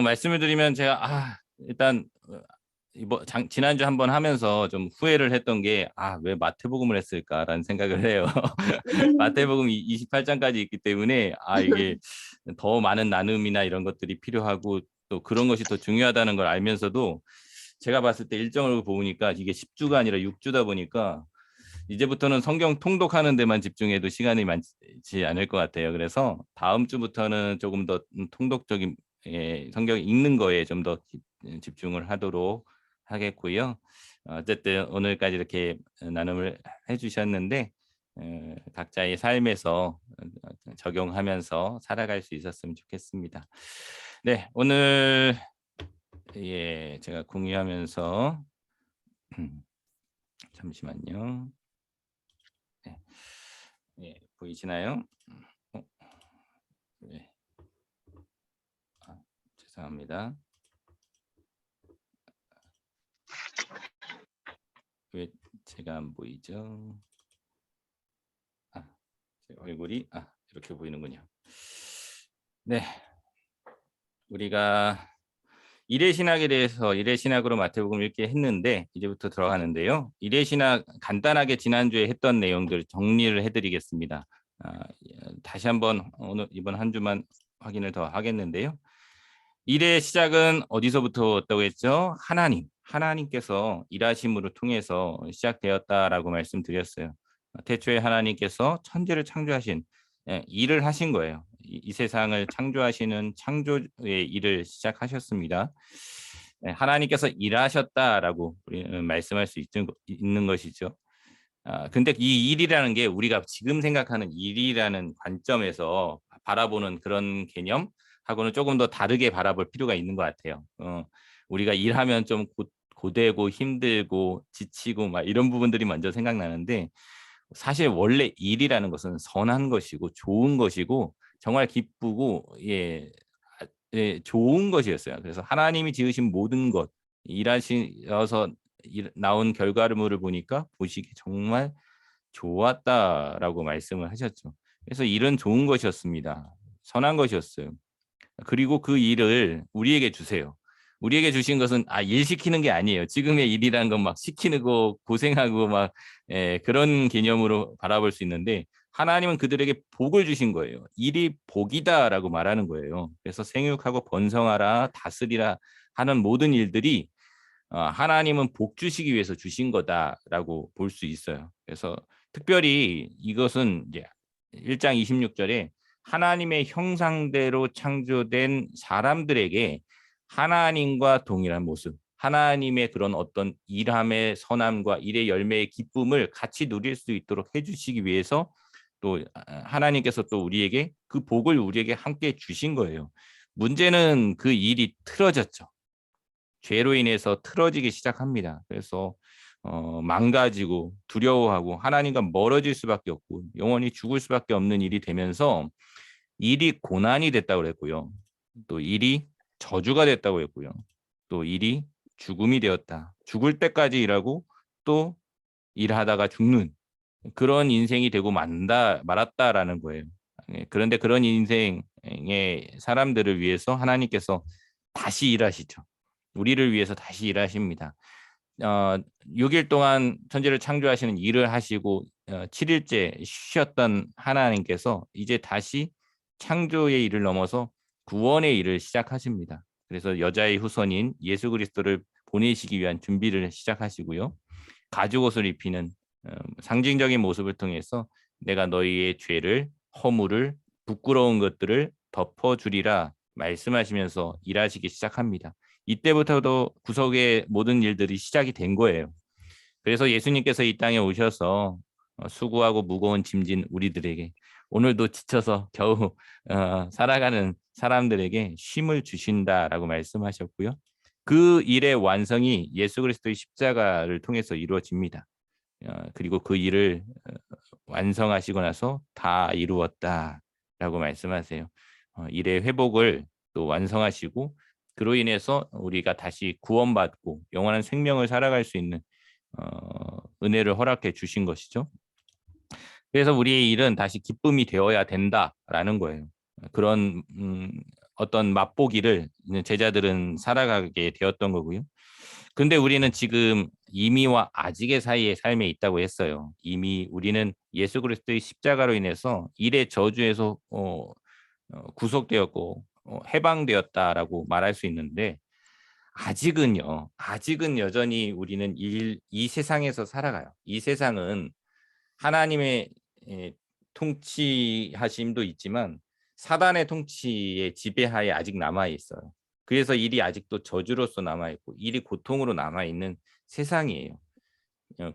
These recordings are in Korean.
말씀을 드리면 제가 일단 지난주 한번 하면서 좀 후회를 했던 게 왜 마태복음을 했을까라는 생각을 해요. 마태복음 28장까지 있기 때문에 이게 더 많은 나눔이나 이런 것들이 필요하고 또 그런 것이 더 중요하다는 걸 알면서도 제가 봤을 때 일정을 보니까 이게 10주가 아니라 6주다 보니까 이제부터는 성경 통독하는 데만 집중해도 시간이 많지 않을 것 같아요. 그래서 다음 주부터는 조금 더 통독적인 성경 읽는 거에 좀 더 집중을 하도록 하겠고요. 어쨌든 오늘까지 이렇게 나눔을 해주셨는데 각자의 삶에서 적용하면서 살아갈 수 있었으면 좋겠습니다. 네, 오늘 제가 공유하면서 잠시만요. 네, 보이시나요? 네. 죄송합니다. 왜 제가 안 보이죠? 제 얼굴이 이렇게 보이는군요. 네, 우리가 일의 신학에 대해서 일의 신학으로 마태복음 읽게 했는데 이제부터 들어가는데요. 일의 신학 간단하게 지난주에 했던 내용들 정리를 해드리겠습니다. 다시 한번 오늘 이번 한 주만 확인을 더 하겠는데요. 일의 시작은 어디서부터 왔다고 했죠? 하나님께서 일하심으로 통해서 시작되었다라고 말씀드렸어요. 태초에 하나님께서 천지를 창조하신 일을 하신 거예요. 이 세상을 창조하시는 창조의 일을 시작하셨습니다. 하나님께서 일하셨다라고 우리는 말씀할 수 있는 것이죠. 근데 이 일이라는 게 우리가 지금 생각하는 일이라는 관점에서 바라보는 그런 개념하고는 조금 더 다르게 바라볼 필요가 있는 것 같아요. 우리가 일하면 좀 고되고 힘들고 지치고 막 이런 부분들이 먼저 생각나는데 사실 원래 일이라는 것은 선한 것이고 좋은 것이고 정말 기쁘고 좋은 것이었어요. 그래서 하나님이 지으신 모든 것 일하셔서 나온 결과물을 보니까 보시기 정말 좋았다라고 말씀을 하셨죠. 그래서 일은 좋은 것이었습니다. 선한 것이었어요. 그리고 그 일을 우리에게 주세요. 우리에게 주신 것은 일 시키는 게 아니에요. 지금의 일이라는 건 막 시키는 거 고생하고 막 그런 개념으로 바라볼 수 있는데 하나님은 그들에게 복을 주신 거예요. 일이 복이다라고 말하는 거예요. 그래서 생육하고 번성하라 다스리라 하는 모든 일들이 하나님은 복 주시기 위해서 주신 거다라고 볼 수 있어요. 그래서 특별히 이것은 이제 1장 26절에 하나님의 형상대로 창조된 사람들에게 하나님과 동일한 모습, 하나님의 그런 어떤 일함의 선함과 일의 열매의 기쁨을 같이 누릴 수 있도록 해주시기 위해서 또 하나님께서 또 우리에게 그 복을 우리에게 함께 주신 거예요. 문제는 그 일이 틀어졌죠. 죄로 인해서 틀어지기 시작합니다. 그래서 망가지고 두려워하고 하나님과 멀어질 수밖에 없고 영원히 죽을 수밖에 없는 일이 되면서 일이 고난이 됐다고 그랬고요. 또 일이 저주가 됐다고 했고요. 또 일이 죽음이 되었다. 죽을 때까지 일하고 또 일하다가 죽는 그런 인생이 되고 말았다라는 거예요. 그런데 그런 인생의 사람들을 위해서 하나님께서 다시 일하시죠. 우리를 위해서 다시 일하십니다. 6일 동안 천지를 창조하시는 일을 하시고 7일째 쉬셨던 하나님께서 이제 다시 창조의 일을 넘어서 구원의 일을 시작하십니다. 그래서 여자의 후손인 예수 그리스도를 보내시기 위한 준비를 시작하시고요. 가죽옷을 입히는 상징적인 모습을 통해서 내가 너희의 죄를 허물을 부끄러운 것들을 덮어주리라 말씀하시면서 일하시기 시작합니다. 이때부터도 구속의 모든 일들이 시작이 된 거예요. 그래서 예수님께서 이 땅에 오셔서 수고하고 무거운 짐진 우리들에게 오늘도 지쳐서 겨우 살아가는 사람들에게 쉼을 주신다라고 말씀하셨고요. 그 일의 완성이 예수 그리스도의 십자가를 통해서 이루어집니다. 그리고 그 일을 완성하시고 나서 다 이루었다라고 말씀하세요. 일의 회복을 또 완성하시고 그로 인해서 우리가 다시 구원받고 영원한 생명을 살아갈 수 있는 은혜를 허락해 주신 것이죠. 그래서 우리의 일은 다시 기쁨이 되어야 된다라는 거예요. 그런 어떤 맛보기를 제자들은 살아가게 되었던 거고요. 근데 우리는 지금 이미와 아직의 사이의 삶에 있다고 했어요. 이미 우리는 예수 그리스도의 십자가로 인해서 일의 저주에서 구속되었고 해방되었다라고 말할 수 있는데 아직은 여전히 우리는 이 세상에서 살아가요. 이 세상은 하나님의 통치하심도 있지만 사단의 통치의 지배하에 아직 남아 있어요. 그래서 일이 아직도 저주로서 남아 있고 일이 고통으로 남아 있는 세상이에요.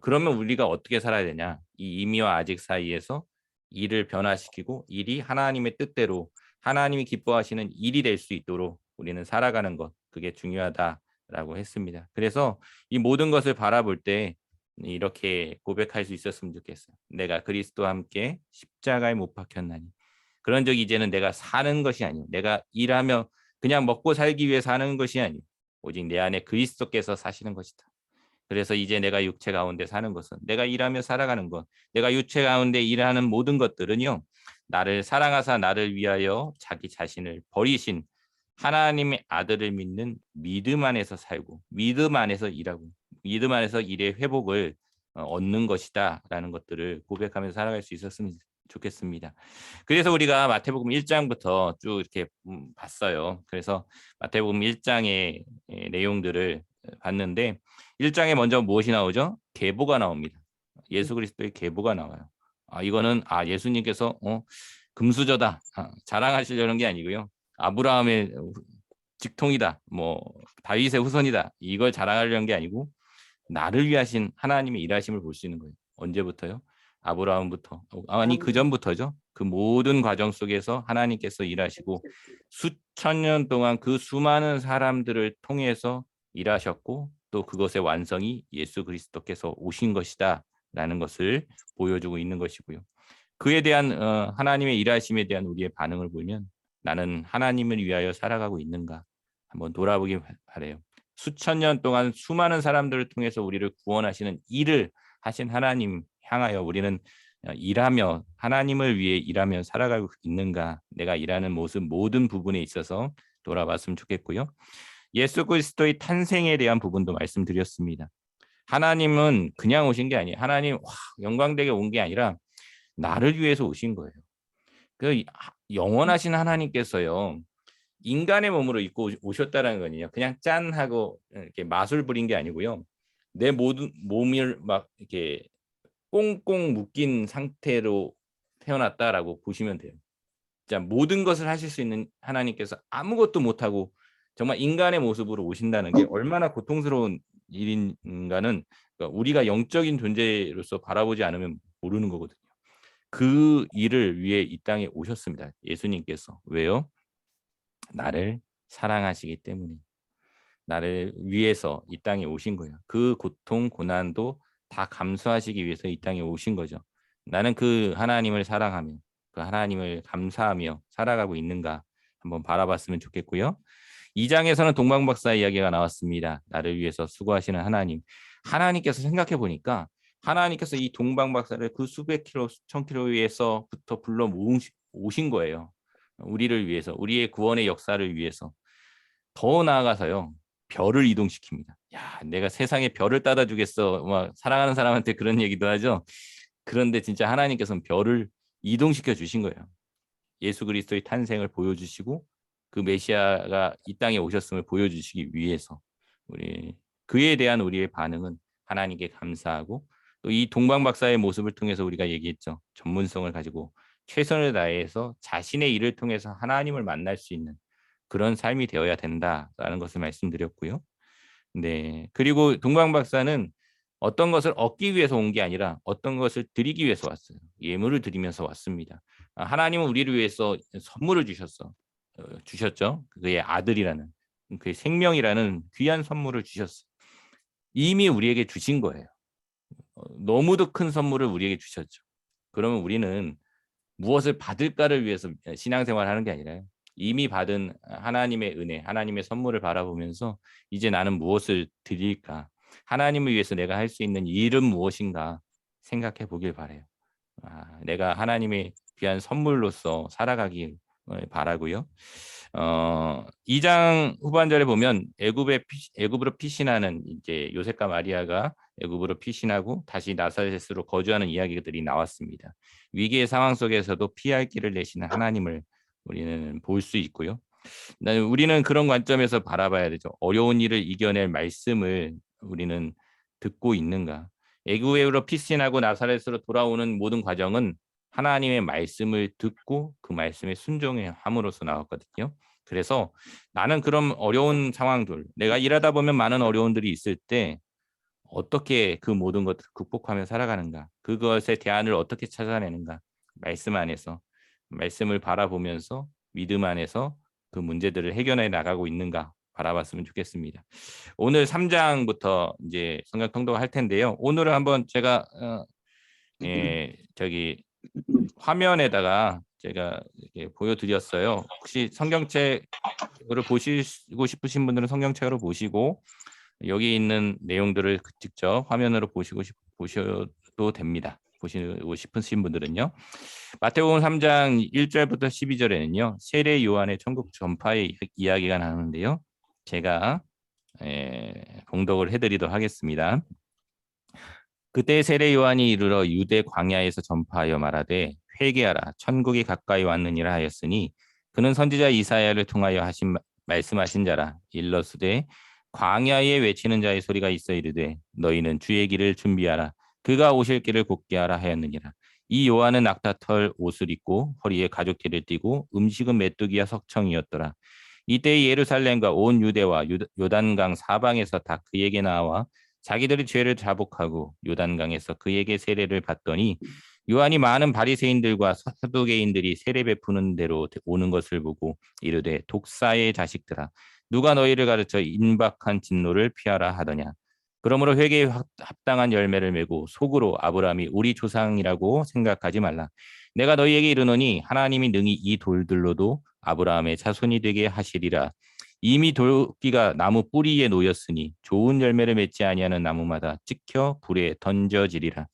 그러면 우리가 어떻게 살아야 되냐? 이 이미와 아직 사이에서 일을 변화시키고 일이 하나님의 뜻대로 하나님이 기뻐하시는 일이 될 수 있도록 우리는 살아가는 것, 그게 중요하다라고 했습니다. 그래서 이 모든 것을 바라볼 때 이렇게 고백할 수 있었으면 좋겠어요. 내가 그리스도와 함께 십자가에 못 박혔나니. 그런 적 이제는 내가 사는 것이 아니요. 내가 일하며 그냥 먹고 살기 위해 사는 것이 아니요. 오직 내 안에 그리스도께서 사시는 것이다. 그래서 이제 내가 육체 가운데 사는 것은 내가 일하며 살아가는 것, 내가 육체 가운데 일하는 모든 것들은요. 나를 사랑하사 나를 위하여 자기 자신을 버리신 하나님의 아들을 믿는 믿음 안에서 살고 믿음 안에서 일하고 믿음 안에서 일의 회복을 얻는 것이다라는 것들을 고백하면서 살아갈 수 있었으면 좋겠습니다. 그래서 우리가 마태복음 1장부터 쭉 이렇게 봤어요. 그래서 마태복음 1장의 내용들을 봤는데 1장에 먼저 무엇이 나오죠? 계보가 나옵니다. 예수 그리스도의 계보가 나와요. 이거는 예수님께서 금수저다 자랑하시려는 게 아니고요. 아브라함의 직통이다, 뭐 다윗의 후손이다 이걸 자랑하려는 게 아니고 나를 위하신 하나님의 일하심을 볼 수 있는 거예요. 언제부터요? 아브라함부터 아니 그 전부터죠. 그 모든 과정 속에서 하나님께서 일하시고 수천 년 동안 그 수많은 사람들을 통해서 일하셨고 또 그것의 완성이 예수 그리스도께서 오신 것이다라는 것을 보여주고 있는 것이고요. 그에 대한 하나님의 일하심에 대한 우리의 반응을 보면 나는 하나님을 위하여 살아가고 있는가 한번 돌아보기 바래요. 수천 년 동안 수많은 사람들을 통해서 우리를 구원하시는 일을 하신 하나님 향하여 우리는 일하며 하나님을 위해 일하며 살아가고 있는가 내가 일하는 모습 모든 부분에 있어서 돌아봤으면 좋겠고요. 예수 그리스도의 탄생에 대한 부분도 말씀드렸습니다. 하나님은 그냥 오신 게 아니에요. 하나님 영광되게 온 게 아니라 나를 위해서 오신 거예요. 그 영원하신 하나님께서요. 인간의 몸으로 입고 오셨다는 거는요. 그냥 짠 하고 이렇게 마술 부린 게 아니고요. 내 모든 몸을 막 이렇게 꽁꽁 묶인 상태로 태어났다라고 보시면 돼요. 자, 모든 것을 하실 수 있는 하나님께서 아무것도 못하고 정말 인간의 모습으로 오신다는 게 얼마나 고통스러운 일인가는 우리가 영적인 존재로서 바라보지 않으면 모르는 거거든요. 그 일을 위해 이 땅에 오셨습니다. 예수님께서. 왜요? 나를 사랑하시기 때문에. 나를 위해서 이 땅에 오신 거예요. 그 고통, 고난도 다 감수하시기 위해서 이 땅에 오신 거죠. 나는 그 하나님을 사랑하며 그 하나님을 감사하며 살아가고 있는가 한번 바라봤으면 좋겠고요. 2장에서는 동방박사 이야기가 나왔습니다. 나를 위해서 수고하시는 하나님. 하나님께서 생각해 보니까 하나님께서 이 동방박사를 그 수백 킬로, 수천 킬로에서부터 불러 오신 거예요. 우리를 위해서, 우리의 구원의 역사를 위해서. 더 나아가서요. 별을 이동시킵니다. 야, 내가 세상에 별을 따다 주겠어. 막 사랑하는 사람한테 그런 얘기도 하죠. 그런데 진짜 하나님께서는 별을 이동시켜 주신 거예요. 예수 그리스도의 탄생을 보여주시고 그 메시아가 이 땅에 오셨음을 보여주시기 위해서 우리 그에 대한 우리의 반응은 하나님께 감사하고 또 이 동방 박사의 모습을 통해서 우리가 얘기했죠. 전문성을 가지고 최선을 다해서 자신의 일을 통해서 하나님을 만날 수 있는 그런 삶이 되어야 된다라는 것을 말씀드렸고요. 네. 그리고 동방 박사는 어떤 것을 얻기 위해서 온 게 아니라 어떤 것을 드리기 위해서 왔어요. 예물을 드리면서 왔습니다. 하나님은 우리를 위해서 선물을 주셨죠. 그의 아들이라는 그의 생명이라는 귀한 선물을 주셨어요. 이미 우리에게 주신 거예요. 너무도 큰 선물을 우리에게 주셨죠. 그러면 우리는 무엇을 받을까를 위해서 신앙생활을 하는 게 아니라요. 이미 받은 하나님의 은혜, 하나님의 선물을 바라보면서 이제 나는 무엇을 드릴까? 하나님을 위해서 내가 할 수 있는 일은 무엇인가 생각해 보길 바래요. 내가 하나님의 귀한 선물로서 살아가길 바라고요. 2장 후반절에 보면 애굽으로 피신하는 이제 요셉과 마리아가 애굽으로 피신하고 다시 나사렛으로 거주하는 이야기들이 나왔습니다. 위기의 상황 속에서도 피할 길을 내시는 하나님을 우리는 볼 수 있고요. 우리는 그런 관점에서 바라봐야 되죠. 어려운 일을 이겨낼 말씀을 우리는 듣고 있는가? 애굽으로 피신하고 나사렛으로 돌아오는 모든 과정은 하나님의 말씀을 듣고 그 말씀에 순종함으로써 나왔거든요. 그래서 나는 그런 어려운 상황들, 내가 일하다 보면 많은 어려움들이 있을 때 어떻게 그 모든 것들을 극복하며 살아가는가? 그것의 대안을 어떻게 찾아내는가? 말씀 안에서, 말씀을 바라보면서 믿음 안에서 그 문제들을 해결해 나가고 있는가 바라봤으면 좋겠습니다. 오늘 3장부터 이제 성경 통독할 텐데요. 오늘은 한번 제가 저기 화면에다가 제가 이렇게 보여드렸어요. 혹시 성경책으로 보시고 싶으신 분들은 성경책으로 보시고 여기 있는 내용들을 직접 화면으로 보셔도 됩니다. 보시고 싶으신 분들은요. 마태복음 3장 1절부터 12절에는요. 세례 요한의 천국 전파의 이야기가 나오는데요. 제가 봉독을 해드리도록 하겠습니다. 그때 세례 요한이 이르러 유대 광야에서 전파하여 말하되 회개하라 천국이 가까이 왔느니라 하였으니 그는 선지자 이사야를 통하여 말씀하신 자라. 일러스되 광야에 외치는 자의 소리가 있어 이르되 너희는 주의 길을 준비하라 그가 오실 길을 곧게 하라 하였느니라. 이 요한은 낙타털 옷을 입고 허리에 가죽띠를 띠고 음식은 메뚜기와 석청이었더라. 이때 예루살렘과 온 유대와 요단강 사방에서 다 그에게 나와 자기들의 죄를 자복하고 요단강에서 그에게 세례를 받더니 요한이 많은 바리새인들과 사두개인들이 세례 베푸는 대로 오는 것을 보고 이르되 독사의 자식들아 누가 너희를 가르쳐 임박한 진노를 피하라 하더냐. 그러므로 회개에 합당한 열매를 메고 속으로 아브라함이 우리 조상이라고 생각하지 말라. 내가 너희에게 이르노니 하나님이 능히 이 돌들로도 아브라함의 자손이 되게 하시리라. 이미 돌기가 나무 뿌리에 놓였으니 좋은 열매를 맺지 아니하는 나무마다 찍혀 불에 던져지리라.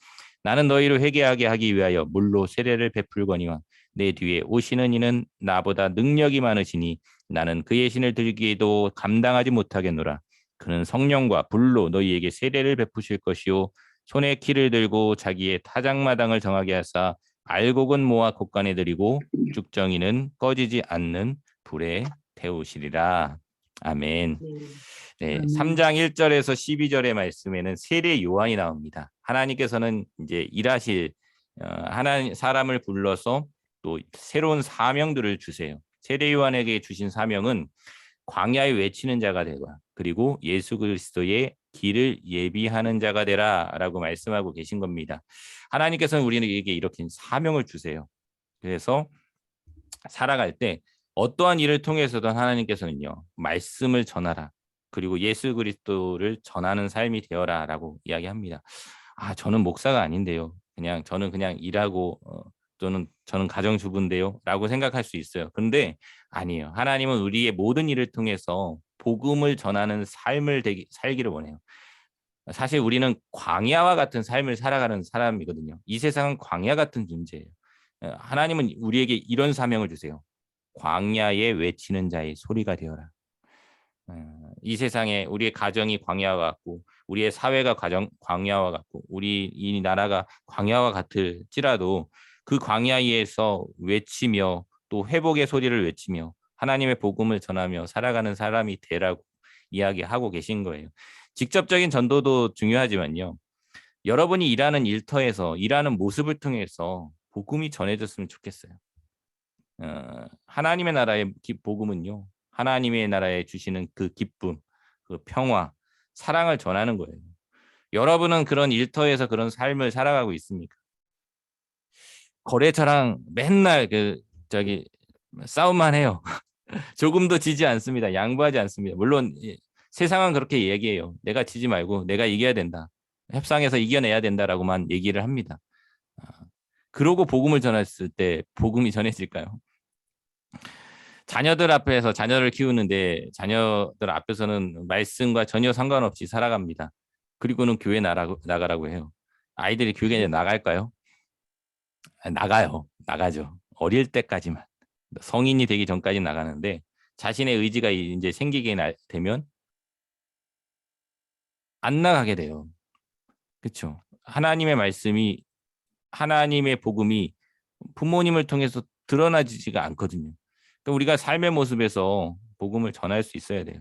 나는 너희를 회개하게 하기 위하여 물로 세례를 베풀거니와 내 뒤에 오시는 이는 나보다 능력이 많으시니 나는 그의 신을 들기에도 감당하지 못하겠노라. 그는 성령과 불로 너희에게 세례를 베푸실 것이요 손에 키를 들고 자기의 타작마당을 정하게 하사 알곡은 모아 곡간에 들이고 죽정이는 꺼지지 않는 불에 태우시리라. 아멘. 네, 3장 1절에서 12절의 말씀에는 세례 요한이 나옵니다. 하나님께서는 이제 일하실 하나님 사람을 불러서 또 새로운 사명들을 주세요. 세례 요한에게 주신 사명은 광야에 외치는 자가 되라. 그리고 예수 그리스도의 길을 예비하는 자가 되라라고 말씀하고 계신 겁니다. 하나님께서는 우리에게 이렇게 사명을 주세요. 그래서 살아갈 때 어떠한 일을 통해서든 하나님께서는요. 말씀을 전하라. 그리고 예수 그리스도를 전하는 삶이 되어라라고 이야기합니다. 저는 목사가 아닌데요. 저는 그냥 일하고 저는 가정주부인데요라고 생각할 수 있어요. 근데 아니에요. 하나님은 우리의 모든 일을 통해서 복음을 전하는 삶을 살기를 원해요. 사실 우리는 광야와 같은 삶을 살아가는 사람이거든요. 이 세상은 광야 같은 존재예요. 하나님은 우리에게 이런 사명을 주세요. 광야에 외치는 자의 소리가 되어라. 이 세상에 우리의 가정이 광야와 같고 우리의 사회가 광야와 같고 우리 이 나라가 광야와 같을지라도 그 광야에서 외치며 또 회복의 소리를 외치며 하나님의 복음을 전하며 살아가는 사람이 되라고 이야기하고 계신 거예요. 직접적인 전도도 중요하지만요. 여러분이 일하는 일터에서 일하는 모습을 통해서 복음이 전해졌으면 좋겠어요. 하나님의 나라의 복음은요. 하나님의 나라에 주시는 그 기쁨, 그 평화, 사랑을 전하는 거예요. 여러분은 그런 일터에서 그런 삶을 살아가고 있습니까? 거래처랑 맨날 싸움만 해요. 조금도 지지 않습니다. 양보하지 않습니다. 물론 세상은 그렇게 얘기해요. 내가 지지 말고 내가 이겨야 된다. 협상에서 이겨내야 된다라고만 얘기를 합니다. 그러고 복음을 전했을 때 복음이 전해질까요? 자녀들 앞에서 자녀를 키우는데 자녀들 앞에서는 말씀과 전혀 상관없이 살아갑니다. 그리고는 교회 나가라고 해요. 아이들이 교회에 나갈까요? 나가요. 나가죠. 어릴 때까지만. 성인이 되기 전까지 나가는데 자신의 의지가 이제 생기게 되면 안 나가게 돼요. 그렇죠? 하나님의 말씀이 하나님의 복음이 부모님을 통해서 드러나지가 않거든요. 또 우리가 삶의 모습에서 복음을 전할 수 있어야 돼요.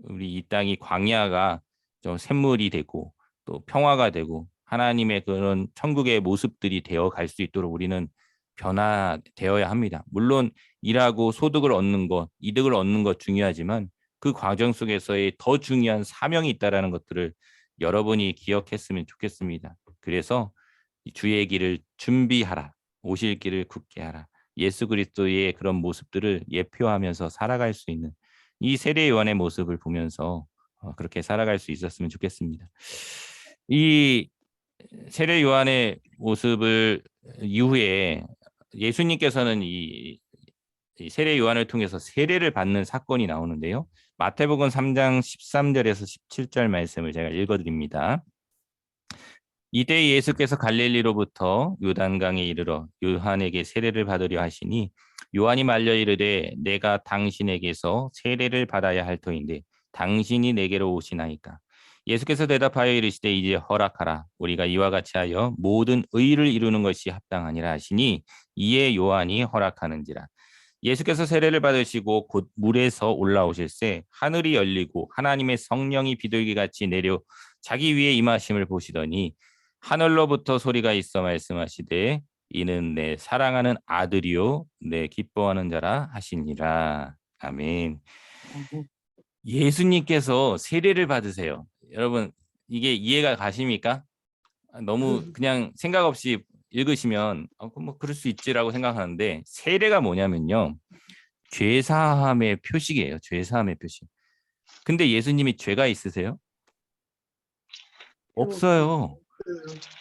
우리 이 땅이 광야가 좀 샘물이 되고 또 평화가 되고 하나님의 그런 천국의 모습들이 되어 갈 수 있도록 우리는 변화되어야 합니다. 물론 일하고 소득을 얻는 것, 이득을 얻는 것 중요하지만 그 과정 속에서의 더 중요한 사명이 있다라는 것들을 여러분이 기억했으면 좋겠습니다. 그래서 주의 길을 준비하라. 오실 길을 굳게 하라. 예수 그리스도의 그런 모습들을 예표하면서 살아갈 수 있는 이 세례 요한의 모습을 보면서 그렇게 살아갈 수 있었으면 좋겠습니다. 이 세례 요한의 모습을 이후에 예수님께서는 이 세례 요한을 통해서 세례를 받는 사건이 나오는데요. 마태복음 3장 13절에서 17절 말씀을 제가 읽어드립니다. 이때 예수께서 갈릴리로부터 요단강에 이르러 요한에게 세례를 받으려 하시니 요한이 말려 이르되 내가 당신에게서 세례를 받아야 할 터인데 당신이 내게로 오시나이까. 예수께서 대답하여 이르시되 이제 허락하라. 우리가 이와 같이 하여 모든 의를 이루는 것이 합당하니라 하시니 이에 요한이 허락하는지라. 예수께서 세례를 받으시고 곧 물에서 올라오실새 하늘이 열리고 하나님의 성령이 비둘기같이 내려 자기 위에 임하심을 보시더니 하늘로부터 소리가 있어 말씀하시되 이는 내 사랑하는 아들이요 내 기뻐하는 자라 하시니라. 아멘. 예수님께서 세례를 받으세요. 여러분 이게 이해가 가십니까? 너무 그냥 생각 없이 읽으시면 뭐 그럴 수 있지라고 생각하는데 세례가 뭐냐면요. 죄사함의 표식이에요. 죄사함의 표식. 근데 예수님이 죄가 있으세요? 없어요.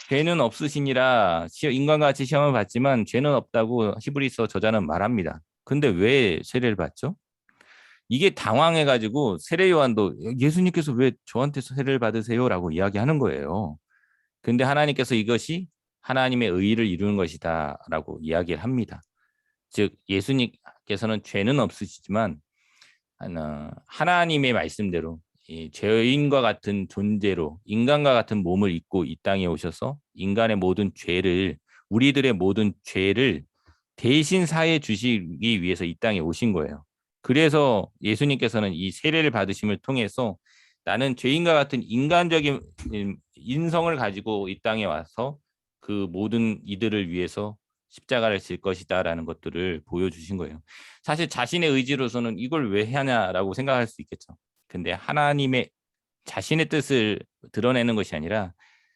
죄는 없으시니라 인간과 같이 시험을 받지만 죄는 없다고 히브리서 저자는 말합니다. 근데 왜 세례를 받죠? 이게 당황해가지고 세례 요한도 예수님께서 왜 저한테 세례를 받으세요라고 이야기하는 거예요. 근데 하나님께서 이것이 하나님의 의의를 이루는 것이다라고 이야기를 합니다. 즉 예수님께서는 죄는 없으시지만 하나님의 말씀대로 이 죄인과 같은 존재로 인간과 같은 몸을 입고 이 땅에 오셔서 인간의 모든 죄를 우리들의 모든 죄를 대신 사해 주시기 위해서 이 땅에 오신 거예요. 그래서 예수님께서는 이 세례를 받으심을 통해서 나는 죄인과 같은 인간적인 인성을 가지고 이 땅에 와서 그 모든 이들을 위해서 십자가를 질 것이다라는 것들을 보여주신 거예요. 사실 자신의 의지로서는 이걸 왜 하냐라고 생각할 수 있겠죠. 근데 하나님의 자신의 뜻을 드러내는 것이 아니라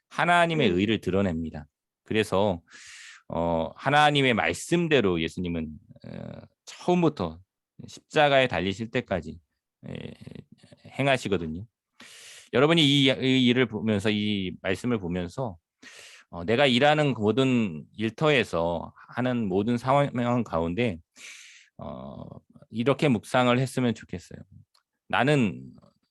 하나님의 의를 드러냅니다. 그래서 하나님의 말씀대로 예수님은 처음부터 십자가에 달리실 때까지 행하시거든요. 여러분이 이 일을 보면서 이 말씀을 보면서 내가 일하는 모든 일터에서 하는 모든 상황 가운데 이렇게 묵상을 했으면 좋겠어요. 나는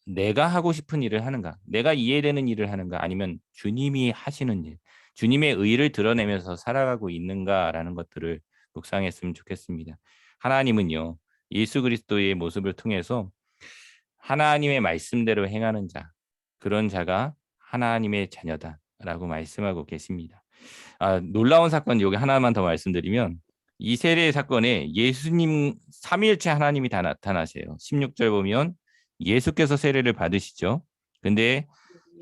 내가 하고 싶은 일을 하는가? 내가 이해되는 일을 하는가? 아니면 주님이 하시는 일, 주님의 의를 드러내면서 살아가고 있는가라는 것들을 묵상했으면 좋겠습니다. 하나님은요, 예수 그리스도의 모습을 통해서 하나님의 말씀대로 행하는 자, 그런 자가 하나님의 자녀다라고 말씀하고 계십니다. 놀라운 사건 여기 하나만 더 말씀드리면 이 세례 사건에 예수님 삼위일체 하나님이 다 나타나세요. 16절 보면 예수께서 세례를 받으시죠. 근데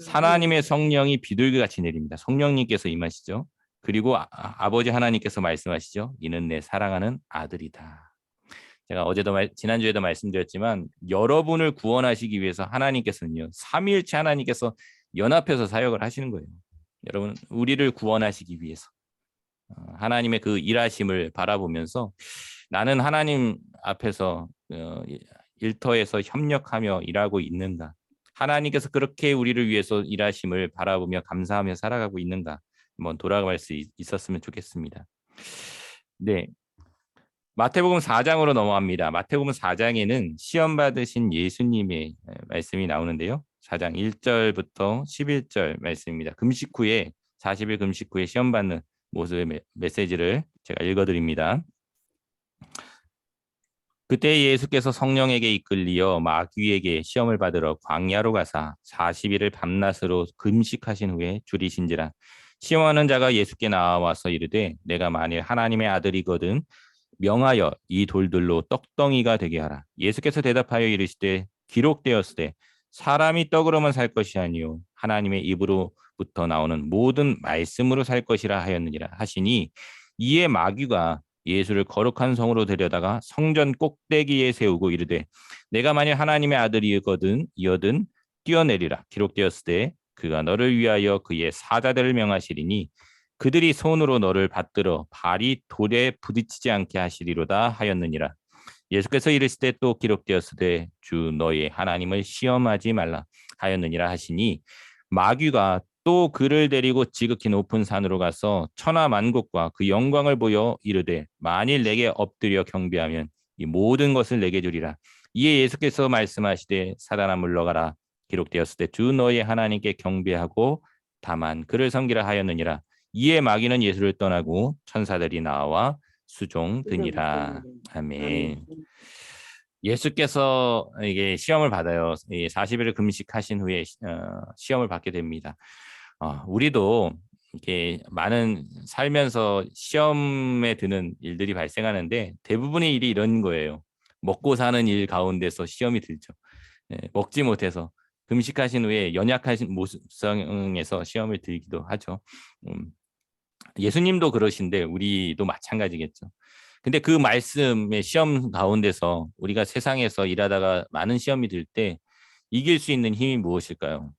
하나님의 성령이 비둘기같이 내립니다. 성령님께서 임하시죠. 그리고 아버지 하나님께서 말씀하시죠. 이는 내 사랑하는 아들이다. 제가 지난주에도 말씀드렸지만 여러분을 구원하시기 위해서 하나님께서는요. 삼위일체 하나님께서 연합해서 사역을 하시는 거예요. 여러분 우리를 구원하시기 위해서 하나님의 그 일하심을 바라보면서 나는 하나님 앞에서 일터에서 협력하며 일하고 있는가? 하나님께서 그렇게 우리를 위해서 일하심을 바라보며 감사하며 살아가고 있는가? 한번 돌아갈 수 있었으면 좋겠습니다. 네. 마태복음 4장으로 넘어갑니다. 마태복음 4장에는 시험 받으신 예수님의 말씀이 나오는데요. 4장 1절부터 11절 말씀입니다. 금식 후에 40일 금식 후에 시험 받는 모습의 메시지를 제가 읽어드립니다. 그때 예수께서 성령에게 이끌리어 마귀에게 시험을 받으러 광야로 가사 40일을 밤낮으로 금식하신 후에 줄이신지라. 시험하는 자가 예수께 나와서 이르되 내가 만일 하나님의 아들이거든 명하여 이 돌들로 떡덩이가 되게 하라. 예수께서 대답하여 이르시되 기록되었으되 사람이 떡으로만 살 것이 아니요 하나님의 입으로부터 나오는 모든 말씀으로 살 것이라 하였느니라 하시니, 이에 마귀가 예수를 거룩한 성으로 데려다가 성전 꼭대기에 세우고 이르되 내가 만일 하나님의 아들이거든 이어든 뛰어내리라. 기록되었으되 그가 너를 위하여 그의 사자들을 명하시리니 그들이 손으로 너를 받들어 발이 돌에 부딪히지 않게 하시리로다 하였느니라. 예수께서 이르시되 또 기록되었으되 주 너의 하나님을 시험하지 말라 하였느니라 하시니, 마귀가 또 그를 데리고 지극히 높은 산으로 가서 천하 만국과 그 영광을 보여 이르되 만일 내게 엎드려 경배하면 이 모든 것을 내게 주리라. 이에 예수께서 말씀하시되 사단아 물러가라. 기록되었으되 주 너의 하나님께 경배하고 다만 그를 섬기라 하였느니라. 이에 마귀는 예수를 떠나고 천사들이 나와 수종드니라. 아멘. 아멘. 예수께서 이게 시험을 받아요. 40일을 금식하신 후에 시험을 받게 됩니다. 우리도 이렇게 많은 살면서 시험에 드는 일들이 발생하는데 대부분의 일이 이런 거예요. 먹고 사는 일 가운데서 시험이 들죠. 먹지 못해서 금식하신 후에 연약하신 모습상에서 시험을 들기도 하죠. 예수님도 그러신데 우리도 마찬가지겠죠. 근데 그 말씀의 시험 가운데서 우리가 세상에서 일하다가 많은 시험이 들 때 이길 수 있는 힘이 무엇일까요?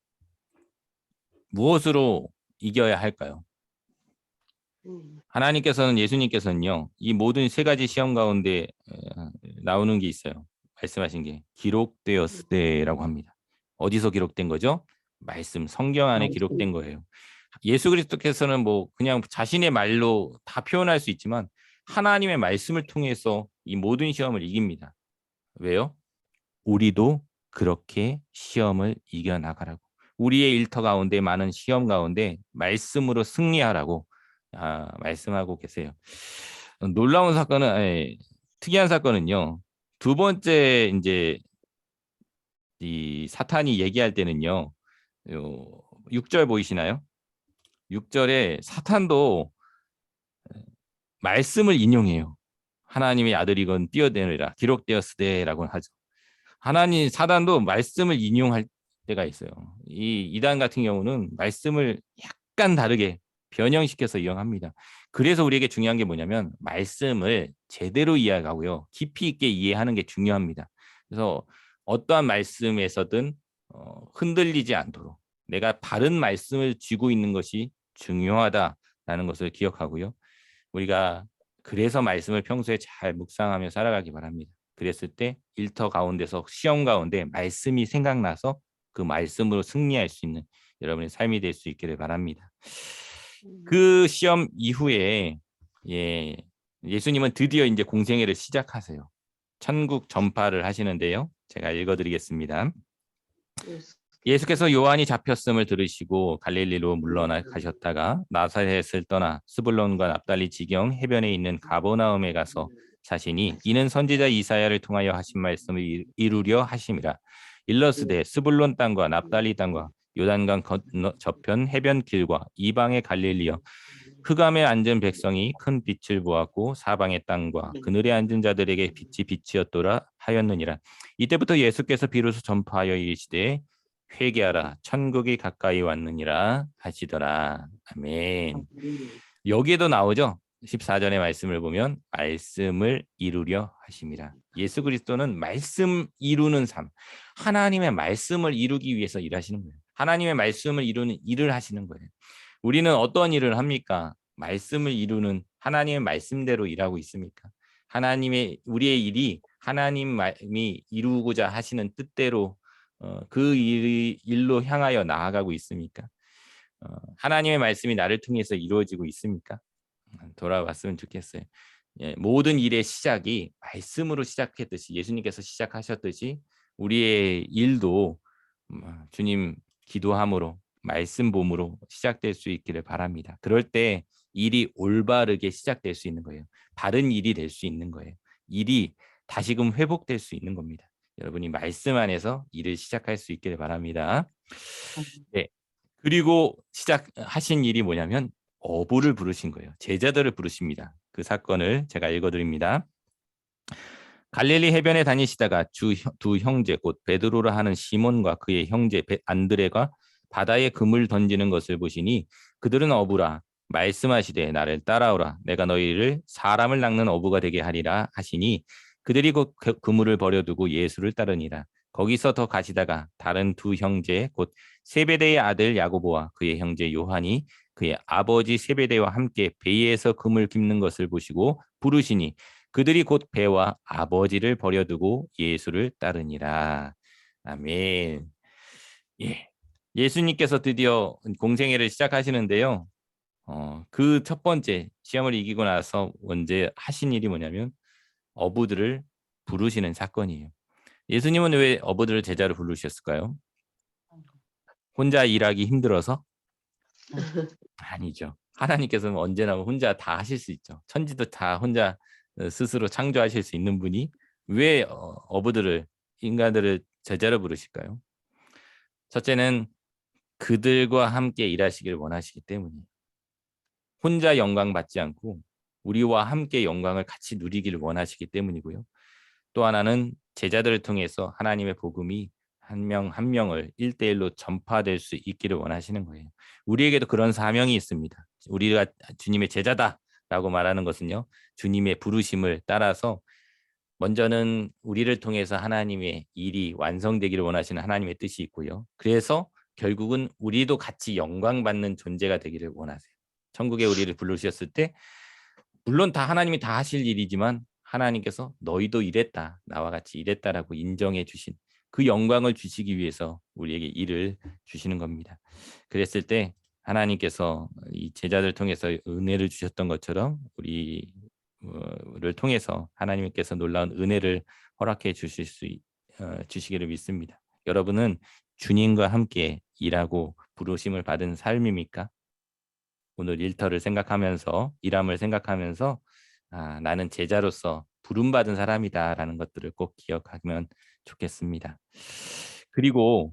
무엇으로 이겨야 할까요? 하나님께서는, 예수님께서는요, 이 모든 세 가지 시험 가운데 나오는 게 있어요. 말씀하신 게 기록되었으되라고 합니다. 어디서 기록된 거죠? 말씀, 성경 안에 기록된 거예요. 예수 그리스도께서는 뭐 그냥 자신의 말로 다 표현할 수 있지만 하나님의 말씀을 통해서 이 모든 시험을 이깁니다. 왜요? 우리도 그렇게 시험을 이겨나가라고. 우리의 일터 가운데 많은 시험 가운데 말씀으로 승리하라고 말씀하고 계세요. 놀라운 사건은, 특이한 사건은요. 두 번째 이제 이 사탄이 얘기할 때는요. 6절 보이시나요? 6절에 사탄도 말씀을 인용해요. 하나님의 아들이건 뛰어내리라 기록되었으되라고 하죠. 하나님, 사단도 말씀을 인용할 때가 있어요. 이 이단 같은 경우는 말씀을 약간 다르게 변형시켜서 이용합니다. 그래서 우리에게 중요한 게 뭐냐면 말씀을 제대로 이해하고요. 깊이 있게 이해하는 게 중요합니다. 그래서 어떠한 말씀에서든 흔들리지 않도록 내가 바른 말씀을 쥐고 있는 것이 중요하다라는 것을 기억하고요. 우리가 그래서 말씀을 평소에 잘 묵상하며 살아가기 바랍니다. 그랬을 때 일터 가운데서 시험 가운데 말씀이 생각나서 그 말씀으로 승리할 수 있는 여러분의 삶이 될 수 있기를 바랍니다. 그 시험 이후에 예수님은 드디어 이제 공생애를 시작하세요. 천국 전파를 하시는데요. 제가 읽어드리겠습니다. 예수께서 요한이 잡혔음을 들으시고 갈릴리로 물러나 가셨다가 나사렛을 떠나 스불론과 납달리 지경 해변에 있는 가버나움에 가서 사시니 이는 선지자 이사야를 통하여 하신 말씀을 이루려 하심이라. 일러스되 스불론 땅과 납달리 땅과 요단강 건너 저편 해변 길과 이방의 갈릴리여, 흑암에 앉은 백성이 큰 빛을 보았고 사방의 땅과 그늘에 앉은 자들에게 빛이 빛이었도라 하였느니라. 이때부터 예수께서 비로소 전파하여 이르시되 회개하라 천국이 가까이 왔느니라 하시더라. 아멘. 여기에도 나오죠. 14절의 말씀을 보면 말씀을 이루려 하심이라. 예수 그리스도는 말씀 이루는 삶, 하나님의 말씀을 이루기 위해서 일하시는 거예요. 하나님의 말씀을 이루는 일을 하시는 거예요. 우리는 어떤 일을 합니까? 말씀을 이루는 하나님의 말씀대로 일하고 있습니까? 하나님의 우리의 일이 하나님이 이루고자 하시는 뜻대로 그 일로 향하여 나아가고 있습니까? 하나님의 말씀이 나를 통해서 이루어지고 있습니까? 돌아봤으면 좋겠어요. 모든 일의 시작이 말씀으로 시작했듯이 예수님께서 시작하셨듯이 우리의 일도 주님 기도함으로 말씀 봄으로 시작될 수 있기를 바랍니다. 그럴 때 일이 올바르게 시작될 수 있는 거예요. 바른 일이 될 수 있는 거예요. 일이 다시금 회복될 수 있는 겁니다. 여러분이 말씀 안에서 일을 시작할 수 있기를 바랍니다. 네. 그리고 시작하신 일이 뭐냐면 어부를 부르신 거예요. 제자들을 부르십니다. 그 사건을 제가 읽어드립니다. 갈릴리 해변에 다니시다가 두 형제 곧 베드로라 하는 시몬과 그의 형제 안드레가 바다에 금을 던지는 것을 보시니 그들은 어부라 말씀하시되 나를 따라오라 내가 너희를 사람을 낚는 어부가 되게 하리라 하시니 그들이 곧 그물을 버려두고 예수를 따르니라. 거기서 더 가시다가 다른 두 형제 곧 세베대의 아들 야고보와 그의 형제 요한이 그의 아버지 세베대와 함께 배에서 금을 깁는 것을 보시고 부르시니 그들이 곧 배와 아버지를 버려두고 예수를 따르니라. 아멘. 예. 예수님께서 드디어 공생애를 시작하시는데요. 그 첫 번째 시험을 이기고 나서 먼저 하신 일이 뭐냐면 어부들을 부르시는 사건이에요. 예수님은 왜 어부들을 제자로 부르셨을까요? 혼자 일하기 힘들어서? 아니죠. 하나님께서는 언제나 혼자 다 하실 수 있죠. 천지도 다 혼자 스스로 창조하실 수 있는 분이 왜 어부들을 인간들을 제자로 부르실까요? 첫째는 그들과 함께 일하시기를 원하시기 때문이에요. 혼자 영광 받지 않고 우리와 함께 영광을 같이 누리기를 원하시기 때문이고요. 또 하나는 제자들을 통해서 하나님의 복음이 한 명 한 명을 1대1로 전파될 수 있기를 원하시는 거예요. 우리에게도 그런 사명이 있습니다. 우리가 주님의 제자다라고 말하는 것은요. 주님의 부르심을 따라서 먼저는 우리를 통해서 하나님의 일이 완성되기를 원하시는 하나님의 뜻이 있고요. 그래서 결국은 우리도 같이 영광받는 존재가 되기를 원하세요. 천국에 우리를 부르셨을 때 물론 다 하나님이 다 하실 일이지만 하나님께서 너희도 이랬다. 나와 같이 이랬다라고 인정해 주신 그 영광을 주시기 위해서 우리에게 일을 주시는 겁니다. 그랬을 때 하나님께서 이 제자들 통해서 은혜를 주셨던 것처럼 우리를 통해서 하나님께서 놀라운 은혜를 허락해 주시기를 믿습니다. 여러분은 주님과 함께 일하고 부르심을 받은 삶입니까? 오늘 일터를 생각하면서 일함을 생각하면서 나는 제자로서 부름받은 사람이다라는 것들을 꼭 기억하면 좋겠습니다. 그리고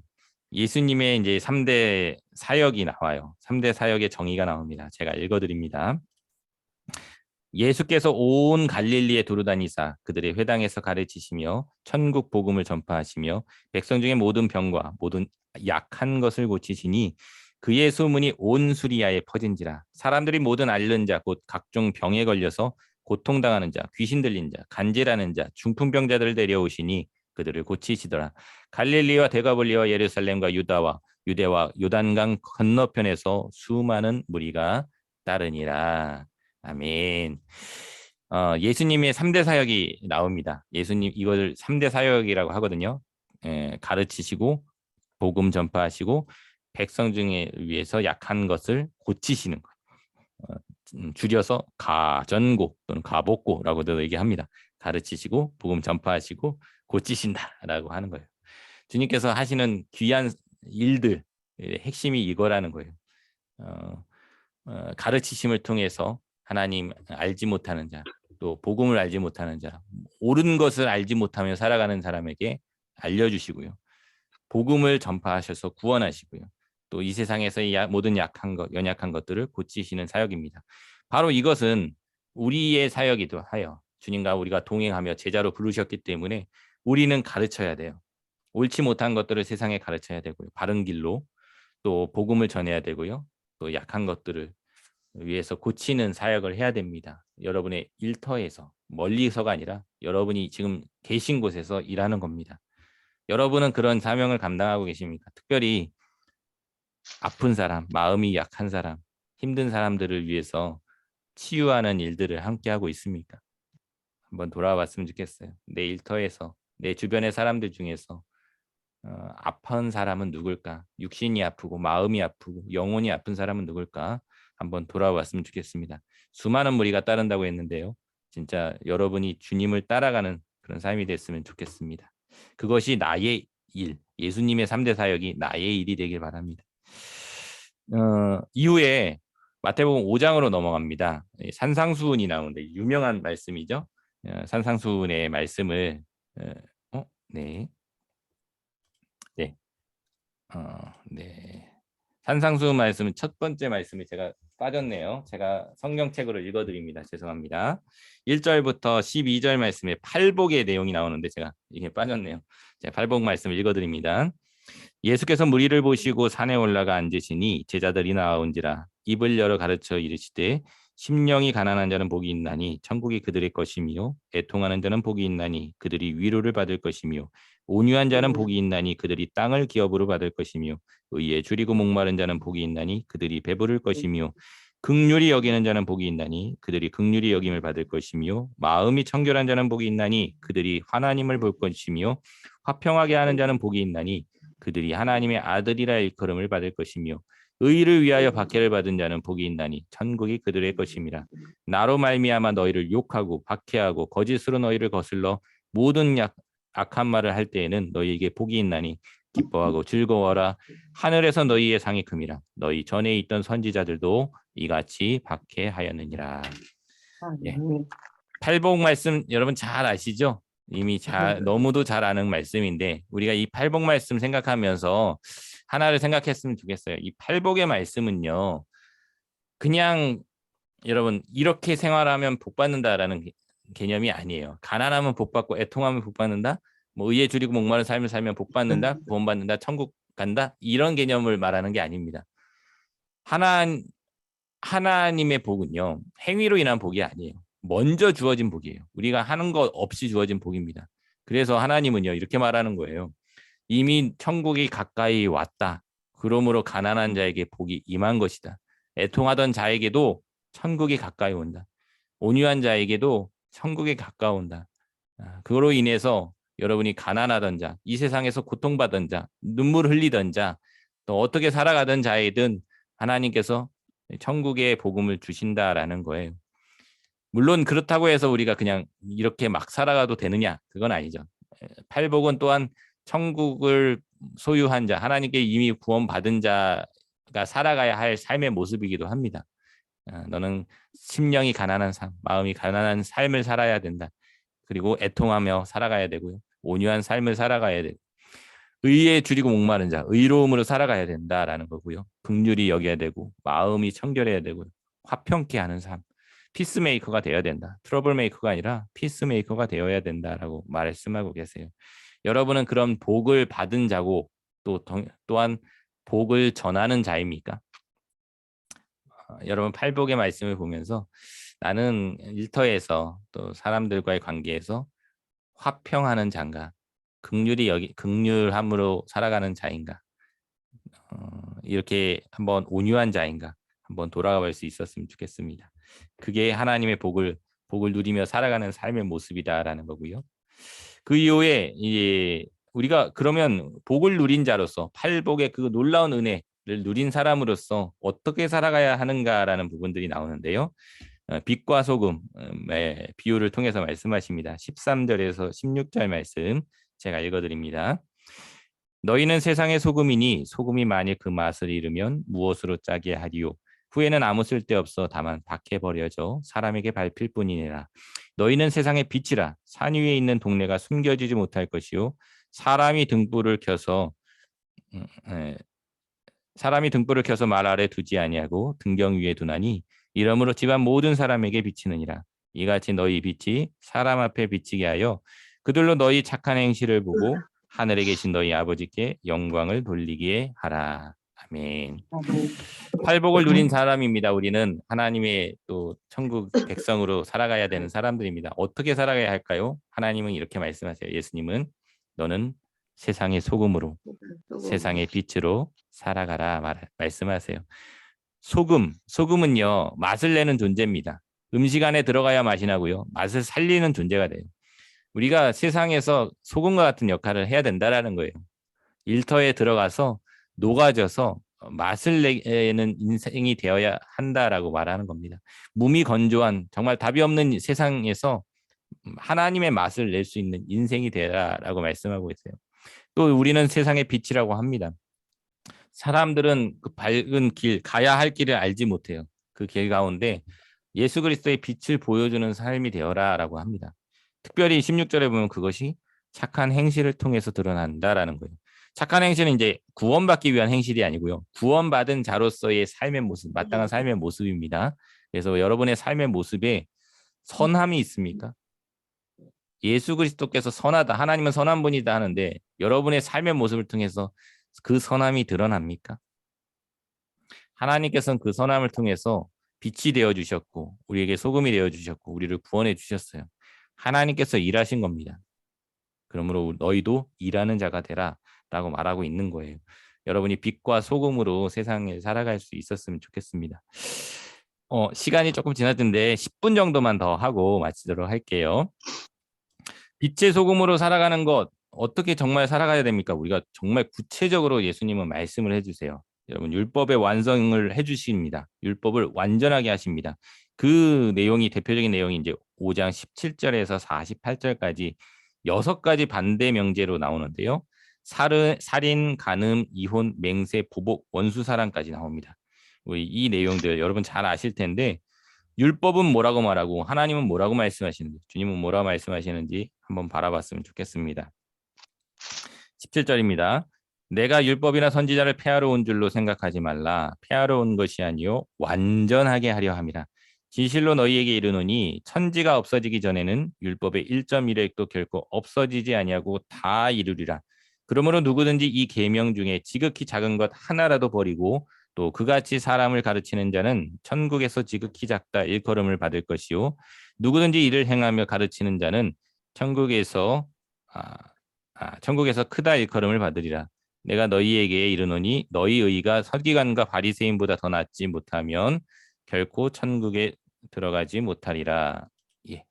예수님의 이제 3대 사역이 나와요. 3대 사역의 정의가 나옵니다. 제가 읽어드립니다. 예수께서 온 갈릴리에 두루다니사 그들의 회당에서 가르치시며 천국 복음을 전파하시며 백성 중에 모든 병과 모든 약한 것을 고치시니 그의 소문이 온 수리아에 퍼진지라. 사람들이 모든 앓는 자 곧 각종 병에 걸려서 고통당하는 자 귀신 들린 자 간질하는 자 중풍병자들을 데려오시니 그들을 고치시더라. 갈릴리와 데가볼리와 예루살렘과 유대와 요단강 건너편에서 수많은 무리가 따르니라. 아멘. 예수님의 3대 사역이 나옵니다. 예수님 이걸 3대 사역이라고 하거든요. 가르치시고 복음 전파하시고 백성 중에 위해서 약한 것을 고치시는 거예요. 줄여서 가전고 또는 가복고라고도 얘기합니다. 가르치시고 복음 전파하시고 고치신다라고 하는 거예요. 주님께서 하시는 귀한 일들 핵심이 이거라는 거예요. 가르치심을 통해서 하나님 알지 못하는 자, 또 복음을 알지 못하는 자, 옳은 것을 알지 못하며 살아가는 사람에게 알려주시고요. 복음을 전파하셔서 구원하시고요. 또 이 세상에서의 모든 약한 것, 연약한 것들을 고치시는 사역입니다. 바로 이것은 우리의 사역이기도 하여 주님과 우리가 동행하며 제자로 부르셨기 때문에 우리는 가르쳐야 돼요. 옳지 못한 것들을 세상에 가르쳐야 되고요. 바른 길로 또 복음을 전해야 되고요. 또 약한 것들을 위해서 고치는 사역을 해야 됩니다. 여러분의 일터에서 멀리서가 아니라 여러분이 지금 계신 곳에서 일하는 겁니다. 여러분은 그런 사명을 감당하고 계십니까? 특별히 아픈 사람, 마음이 약한 사람, 힘든 사람들을 위해서 치유하는 일들을 함께 하고 있습니까? 한번 돌아봤으면 좋겠어요. 내 일터에서, 내 주변의 사람들 중에서 아픈 사람은 누굴까? 육신이 아프고 마음이 아프고 영혼이 아픈 사람은 누굴까? 한번 돌아왔으면 좋겠습니다. 수많은 무리가 따른다고 했는데요. 진짜 여러분이 주님을 따라가는 그런 삶이 됐으면 좋겠습니다. 그것이 나의 일, 예수님의 3대 사역이 나의 일이 되길 바랍니다. 이후에 마태복음 5장으로 넘어갑니다. 산상수훈이 나오는데 유명한 말씀이죠. 산상수훈의 말씀을 네. 네. 네. 산상수훈 말씀은 첫 번째 말씀이 제가 빠졌네요. 제가 성경책으로 읽어드립니다. 죄송합니다. 1절부터 12절 말씀에 팔복의 내용이 나오는데 제가 이게 빠졌네요. 제가 팔복 말씀 읽어드립니다. 예수께서 무리를 보시고 산에 올라가 앉으시니 제자들이 나온지라 입을 열어 가르쳐 이르시되 심령이 가난한 자는 복이 있나니 천국이 그들의 것이며 애통하는 자는 복이 있나니 그들이 위로를 받을 것이며 온유한 자는 복이 있나니 그들이 땅을 기업으로 받을 것이며 의에 줄이고 목마른 자는 복이 있나니 그들이 배부를 것이며 긍휼히 여기는 자는 복이 있나니 그들이 긍휼히 여김을 받을 것이며 마음이 청결한 자는 복이 있나니 그들이 하나님을 볼 것이며 화평하게 하는 자는 복이 있나니 그들이 하나님의 아들이라 일컬음을 받을 것이며 의를 위하여 박해를 받은 자는 복이 있나니 천국이 그들의 것임이라. 나로 말미암아 너희를 욕하고 박해하고 거짓으로 너희를 거슬러 모든 악한 말을 할 때에는 너희에게 복이 있나니 기뻐하고 즐거워라. 하늘에서 너희의 상이 큼이라. 너희 전에 있던 선지자들도 이같이 박해하였느니라. 예. 팔복 말씀 여러분 잘 아시죠? 이미 너무도 잘 아는 말씀인데 우리가 이 팔복 말씀 생각하면서 하나를 생각했으면 좋겠어요. 이 팔복의 말씀은요. 그냥 여러분 이렇게 생활하면 복 받는다라는 개념이 아니에요. 가난하면 복 받고 애통하면 복 받는다. 뭐 의에 줄이고 목마른 삶을 살면 복 받는다. 구원 받는다. 천국 간다. 이런 개념을 말하는 게 아닙니다. 하나님의 복은요. 행위로 인한 복이 아니에요. 먼저 주어진 복이에요. 우리가 하는 것 없이 주어진 복입니다. 그래서 하나님은요. 이렇게 말하는 거예요. 이미 천국이 가까이 왔다. 그러므로 가난한 자에게 복이 임한 것이다. 애통하던 자에게도 천국이 가까이 온다. 온유한 자에게도 천국이 가까운다. 그로 인해서 여러분이 가난하던 자, 이 세상에서 고통받던 자, 눈물 흘리던 자, 또 어떻게 살아가던 자에든 하나님께서 천국의 복음을 주신다라는 거예요. 물론 그렇다고 해서 우리가 그냥 이렇게 막 살아가도 되느냐? 그건 아니죠. 팔복은 또한 천국을 소유한 자, 하나님께 이미 구원받은 자가 살아가야 할 삶의 모습이기도 합니다. 너는 심령이 가난한 삶, 마음이 가난한 삶을 살아야 된다. 그리고 애통하며 살아가야 되고요. 온유한 삶을 살아가야 되고 의에 줄이고 목마른 자, 의로움으로 살아가야 된다라는 거고요. 긍휼히 여겨야 되고 마음이 청결해야 되고요. 화평케 하는 삶, 피스메이커가 되어야 된다. 트러블 메이커가 아니라 피스메이커가 되어야 된다라고 말씀하고 계세요. 여러분은 그런 복을 받은 자고 또한 복을 전하는 자입니까? 여러분 팔복의 말씀을 보면서 나는 일터에서 또 사람들과의 관계에서 화평하는 자인가, 긍휼함으로 살아가는 자인가, 이렇게 한번 온유한 자인가 한번 돌아가 볼 수 있었으면 좋겠습니다. 그게 하나님의 복을 누리며 살아가는 삶의 모습이다라는 거고요. 그 이후에 우리가 그러면 복을 누린 자로서 팔복의 그 놀라운 은혜를 누린 사람으로서 어떻게 살아가야 하는가라는 부분들이 나오는데요. 빛과 소금의 비유를 통해서 말씀하십니다. 13절에서 16절 말씀 제가 읽어드립니다. 너희는 세상의 소금이니 소금이 만일 그 맛을 잃으면 무엇으로 짜게 하리요? 후에는 아무 쓸데없어 다만 밖에 버려져 사람에게 밟힐 뿐이니라. 너희는 세상의 빛이라. 산 위에 있는 동네가 숨겨지지 못할 것이요. 사람이 등불을 켜서 말 아래 두지 아니하고 등경 위에 두나니 이러므로 집안 모든 사람에게 비치느니라. 이같이 너희 빛이 사람 앞에 비치게 하여 그들로 너희 착한 행실을 보고 하늘에 계신 너희 아버지께 영광을 돌리게 하라. 아멘. 팔복을 누린 사람입니다. 우리는 하나님의 또 천국 백성으로 살아가야 되는 사람들입니다. 어떻게 살아가야 할까요? 하나님은 이렇게 말씀하세요. 예수님은 너는 세상의 소금으로 세상의 빛으로 살아가라 말씀하세요. 소금은요 맛을 내는 존재입니다. 음식 안에 들어가야 맛이 나고요. 맛을 살리는 존재가 돼요. 우리가 세상에서 소금과 같은 역할을 해야 된다라는 거예요. 일터에 들어가서 녹아져서 맛을 내는 인생이 되어야 한다라고 말하는 겁니다. 무미건조한 정말 답이 없는 세상에서 하나님의 맛을 낼 수 있는 인생이 되라라고 말씀하고 있어요. 또 우리는 세상의 빛이라고 합니다. 사람들은 그 밝은 길, 가야 할 길을 알지 못해요. 그 길 가운데 예수 그리스도의 빛을 보여주는 삶이 되어라라고 합니다. 특별히 16절에 보면 그것이 착한 행실을 통해서 드러난다라는 거예요. 착한 행실은 이제 구원받기 위한 행실이 아니고요. 구원받은 자로서의 삶의 모습, 마땅한 삶의 모습입니다. 그래서 여러분의 삶의 모습에 선함이 있습니까? 예수 그리스도께서 선하다, 하나님은 선한 분이다 하는데 여러분의 삶의 모습을 통해서 그 선함이 드러납니까? 하나님께서는 그 선함을 통해서 빛이 되어 주셨고 우리에게 소금이 되어 주셨고 우리를 구원해 주셨어요. 하나님께서 일하신 겁니다. 그러므로 너희도 일하는 자가 되라 라고 말하고 있는 거예요. 여러분이 빛과 소금으로 세상에 살아갈 수 있었으면 좋겠습니다. 시간이 조금 지났는데 10분 정도만 더 하고 마치도록 할게요. 빛의 소금으로 살아가는 것 어떻게 정말 살아가야 됩니까? 우리가 정말 구체적으로 예수님은 말씀을 해주세요. 여러분 율법의 완성을 해주십니다. 율법을 완전하게 하십니다. 그 내용이 대표적인 내용이 이제 5장 17절에서 48절까지 6가지 반대 명제로 나오는데요. 살인, 간음, 이혼, 맹세, 보복, 원수사랑까지 나옵니다. 이 내용들 여러분 잘 아실 텐데 율법은 뭐라고 말하고 하나님은 뭐라고 말씀하시는지 주님은 뭐라고 말씀하시는지 한번 바라봤으면 좋겠습니다. 17절입니다. 내가 율법이나 선지자를 폐하러 온 줄로 생각하지 말라. 폐하러 온 것이 아니요 완전하게 하려 함이라. 진실로 너희에게 이르노니 천지가 없어지기 전에는 율법의 1.1획도 결코 없어지지 아니하고 다 이루리라. 그러므로 누구든지 이 계명 중에 지극히 작은 것 하나라도 버리고 또 그같이 사람을 가르치는 자는 천국에서 지극히 작다 일컬음을 받을 것이요 누구든지 이를 행하며 가르치는 자는 천국에서 천국에서 크다 일컬음을 받으리라. 내가 너희에게 이르노니 너희 의가 서기관과 바리새인보다 더 낫지 못하면 결코 천국에 들어가지 못하리라. 예.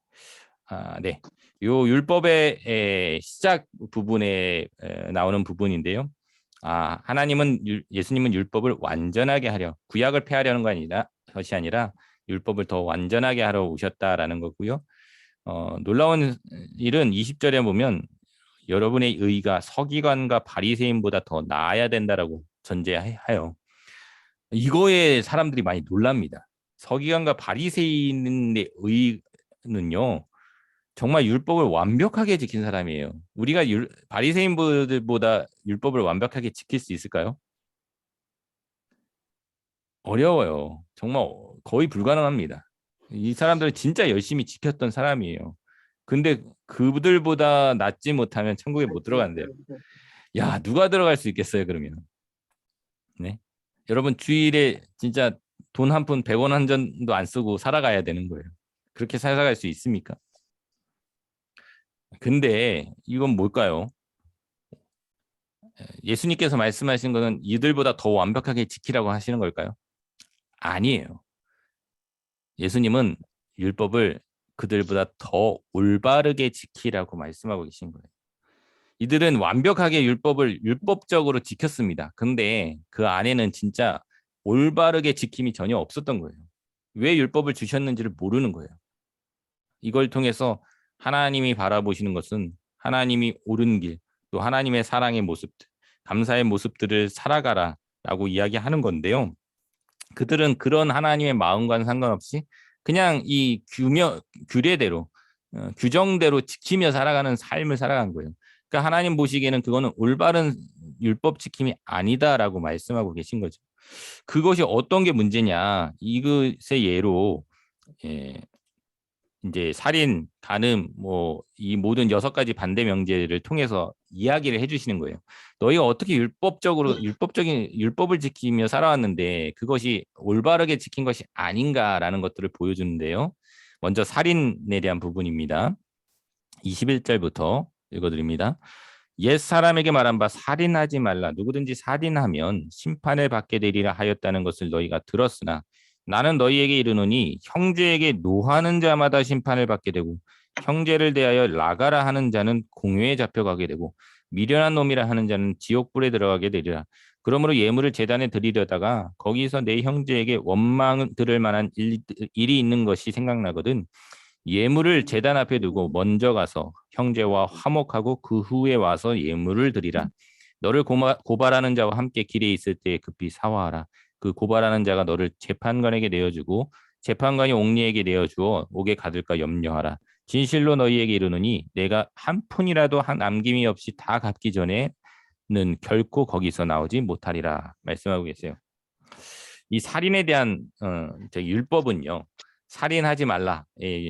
네. 요 율법의 시작 부분에 나오는 부분인데요. 하나님은 예수님은 율법을 완전하게 하려 구약을 폐하려는 것이 아니라 율법을 더 완전하게 하러 오셨다라는 거고요. 놀라운 일은 20절에 보면 여러분의 의가 서기관과 바리새인보다 더 나아야 된다라고 전제하여 이거에 사람들이 많이 놀랍니다. 서기관과 바리새인의 의는요. 정말 율법을 완벽하게 지킨 사람이에요. 우리가 바리새인들보다 율법을 완벽하게 지킬 수 있을까요? 어려워요. 정말 거의 불가능합니다. 이 사람들은 진짜 열심히 지켰던 사람이에요. 근데 그들보다 낫지 못하면 천국에 못 들어간대요. 야, 누가 들어갈 수 있겠어요, 그러면? 네. 여러분 주일에 진짜 돈 한 푼 100원 한 전도 안 쓰고 살아가야 되는 거예요. 그렇게 살아갈 수 있습니까? 근데 이건 뭘까요? 예수님께서 말씀하신 것은 이들보다 더 완벽하게 지키라고 하시는 걸까요? 아니에요. 예수님은 율법을 그들보다 더 올바르게 지키라고 말씀하고 계신 거예요. 이들은 완벽하게 율법을 율법적으로 지켰습니다. 근데 그 안에는 진짜 올바르게 지킴이 전혀 없었던 거예요. 왜 율법을 주셨는지를 모르는 거예요. 이걸 통해서 하나님이 바라보시는 것은 하나님이 옳은 길, 또 하나님의 사랑의 모습들, 감사의 모습들을 살아가라라고 이야기하는 건데요. 그들은 그런 하나님의 마음과는 상관없이 그냥 이 규례대로 규정대로 지키며 살아가는 삶을 살아간 거예요. 그러니까 하나님 보시기에는 그거는 올바른 율법 지킴이 아니다라고 말씀하고 계신 거죠. 그것이 어떤 게 문제냐? 이것의 예로 예, 이제 살인, 간음, 뭐 이 모든 6가지 반대 명제를 통해서 이야기를 해주시는 거예요. 너희가 어떻게 율법적인 율법을 지키며 살아왔는데 그것이 올바르게 지킨 것이 아닌가라는 것들을 보여주는데요. 먼저 살인에 대한 부분입니다. 21절부터 읽어드립니다. 옛 사람에게 말한 바 살인하지 말라. 누구든지 살인하면 심판을 받게 되리라 하였다는 것을 너희가 들었으나 나는 너희에게 이르노니 형제에게 노하는 자마다 심판을 받게 되고 형제를 대하여 나가라 하는 자는 공회에 잡혀가게 되고 미련한 놈이라 하는 자는 지옥불에 들어가게 되리라. 그러므로 예물을 제단에 드리려다가 거기서 내 형제에게 원망 들을 만한 일이 있는 것이 생각나거든. 예물을 제단 앞에 두고 먼저 가서 형제와 화목하고 그 후에 와서 예물을 드리라. 너를 고발하는 자와 함께 길에 있을 때 급히 사화하라. 그 고발하는 자가 너를 재판관에게 내어주고 재판관이 옥리에게 내어주어 옥에 가둘까 염려하라. 진실로 너희에게 이르노니 내가 한 푼이라도 남김이 없이 다 갚기 전에는 결코 거기서 나오지 못하리라 말씀하고 계세요. 이 살인에 대한 율법은요. 살인하지 말라.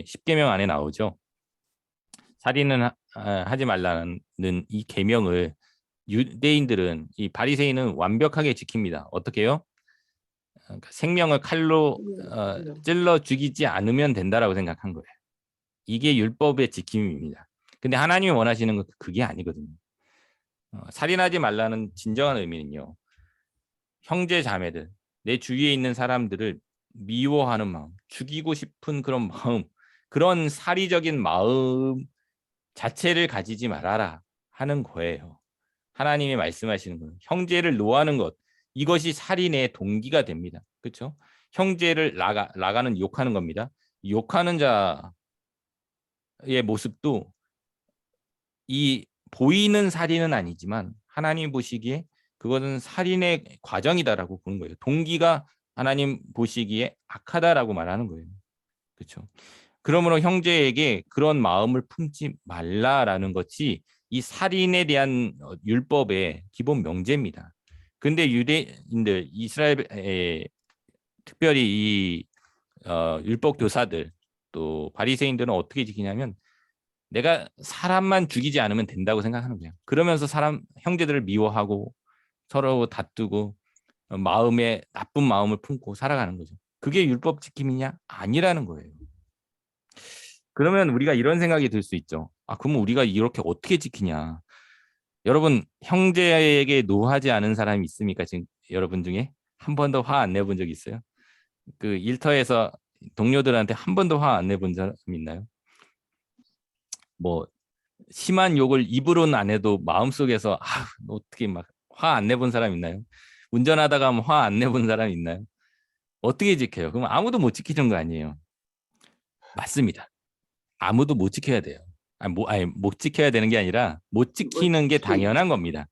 십계명 안에 나오죠. 살인은 하지 말라는 이 계명을 유대인들은, 이 바리새인은 완벽하게 지킵니다. 어떻게요? 그러니까 생명을 칼로 찔러 죽이지 않으면 된다라고 생각한 거예요. 이게 율법의 지킴입니다. 근데 하나님이 원하시는 건 그게 아니거든요. 살인하지 말라는 진정한 의미는요. 형제 자매들, 내 주위에 있는 사람들을 미워하는 마음, 죽이고 싶은 그런 마음, 그런 살이적인 마음 자체를 가지지 말아라 하는 거예요. 하나님이 말씀하시는 거예요. 형제를 노하는 것, 이것이 살인의 동기가 됩니다. 그렇죠? 형제를 라가는 욕하는 겁니다. 욕하는 자의 모습도 이 보이는 살인은 아니지만 하나님 보시기에 그것은 살인의 과정이다라고 보는 거예요. 동기가 하나님 보시기에 악하다라고 말하는 거예요. 그렇죠? 그러므로 형제에게 그런 마음을 품지 말라라는 것이 이 살인에 대한 율법의 기본 명제입니다. 근데 유대인들, 이스라엘에 특별히 이 율법 교사들 또 바리새인들은 어떻게 지키냐면 내가 사람만 죽이지 않으면 된다고 생각하는 거예요. 그러면서 형제들을 미워하고 서로 다투고 마음에 나쁜 마음을 품고 살아가는 거죠. 그게 율법 지킴이냐? 아니라는 거예요. 그러면 우리가 이런 생각이 들 수 있죠. 그러면 우리가 이렇게 어떻게 지키냐? 여러분, 형제에게 노하지 않은 사람이 있습니까? 지금 여러분 중에 한 번도 화 안 내본 적 있어요? 그 일터에서 동료들한테 한 번도 화 안 내본 사람 있나요? 뭐 심한 욕을 입으로는 안 해도 마음속에서 어떻게 막 화 안 내본 사람 있나요? 운전하다가 화 안 내본 사람 있나요? 어떻게 지켜요? 그럼 아무도 못 지키는 거 아니에요. 맞습니다. 아무도 못 지켜야 돼요. 못 지켜야 되는 게 아니라 못 지키는 게 당연한 겁니다.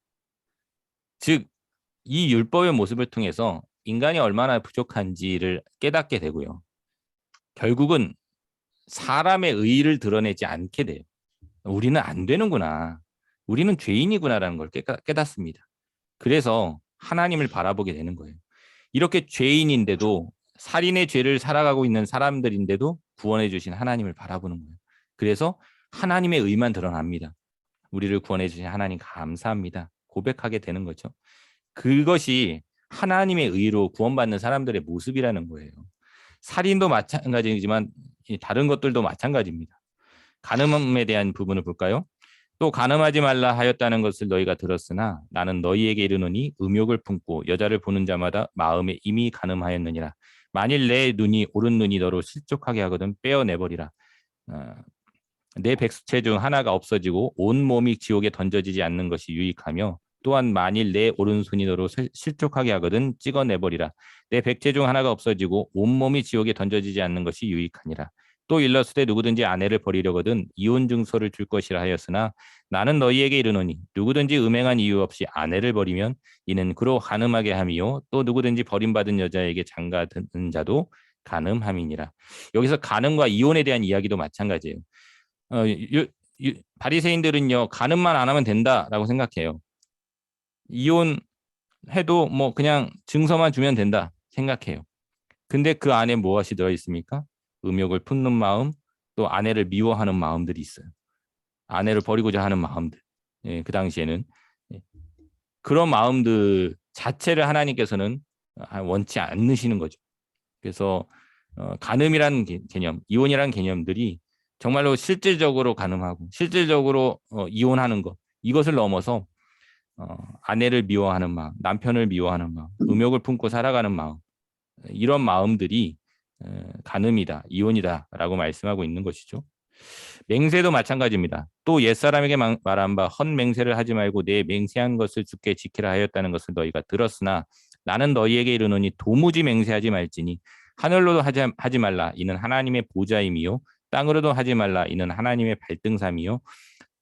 즉, 이 율법의 모습을 통해서 인간이 얼마나 부족한지를 깨닫게 되고요. 결국은 사람의 의의를 드러내지 않게 돼요. 우리는 안 되는구나. 우리는 죄인이구나라는 걸 깨닫습니다. 그래서 하나님을 바라보게 되는 거예요. 이렇게 죄인인데도 살인의 죄를 살아가고 있는 사람들인데도 구원해 주신 하나님을 바라보는 거예요. 그래서 하나님의 의만 드러납니다. 우리를 구원해 주신 하나님 감사합니다. 고백하게 되는 거죠. 그것이 하나님의 의로 구원받는 사람들의 모습이라는 거예요. 살인도 마찬가지지만 다른 것들도 마찬가지입니다. 간음에 대한 부분을 볼까요? 또 간음하지 말라 하였다는 것을 너희가 들었으나 나는 너희에게 이르노니 음욕을 품고 여자를 보는 자마다 마음에 이미 간음하였느니라. 만일 내 오른 눈이 너로 실족하게 하거든 빼어내버리라. 내 백수체 중 하나가 없어지고 온 몸이 지옥에 던져지지 않는 것이 유익하며 또한 만일 내 오른손이 너로 실족하게 하거든 찍어내버리라. 내 백체 중 하나가 없어지고 온몸이 지옥에 던져지지 않는 것이 유익하니라. 또 일렀으되 누구든지 아내를 버리려거든 이혼 증서를 줄 것이라 하였으나 나는 너희에게 이르노니 누구든지 음행한 이유 없이 아내를 버리면 이는 그로 간음하게 함이요 또 누구든지 버림받은 여자에게 장가드는 자도 간음함이니라. 여기서 간음과 이혼에 대한 이야기도 마찬가지예요. 바리새인들은요 간음만 안 하면 된다라고 생각해요. 이혼해도 뭐 그냥 증서만 주면 된다 생각해요. 근데 그 안에 무엇이 들어 있습니까? 음욕을 품는 마음, 또 아내를 미워하는 마음들이 있어요. 아내를 버리고자 하는 마음들. 그 당시에는 그런 마음들 자체를 하나님께서는 원치 않으시는 거죠. 그래서 간음이라는 개념, 이혼이라는 개념들이 정말로 실질적으로 간음하고 실질적으로 이혼하는 것, 이것을 넘어서 아내를 미워하는 마음, 남편을 미워하는 마음, 음욕을 품고 살아가는 마음, 이런 마음들이 간음이다, 이혼이다라고 말씀하고 있는 것이죠. 맹세도 마찬가지입니다. 또 옛사람에게 말한 바 헛맹세를 하지 말고 내 맹세한 것을 주께 지키라 하였다는 것을 너희가 들었으나 나는 너희에게 이르노니 도무지 맹세하지 말지니 하늘로도 하지 말라 이는 하나님의 보좌임이요 땅으로도 하지 말라 이는 하나님의 발등삼이요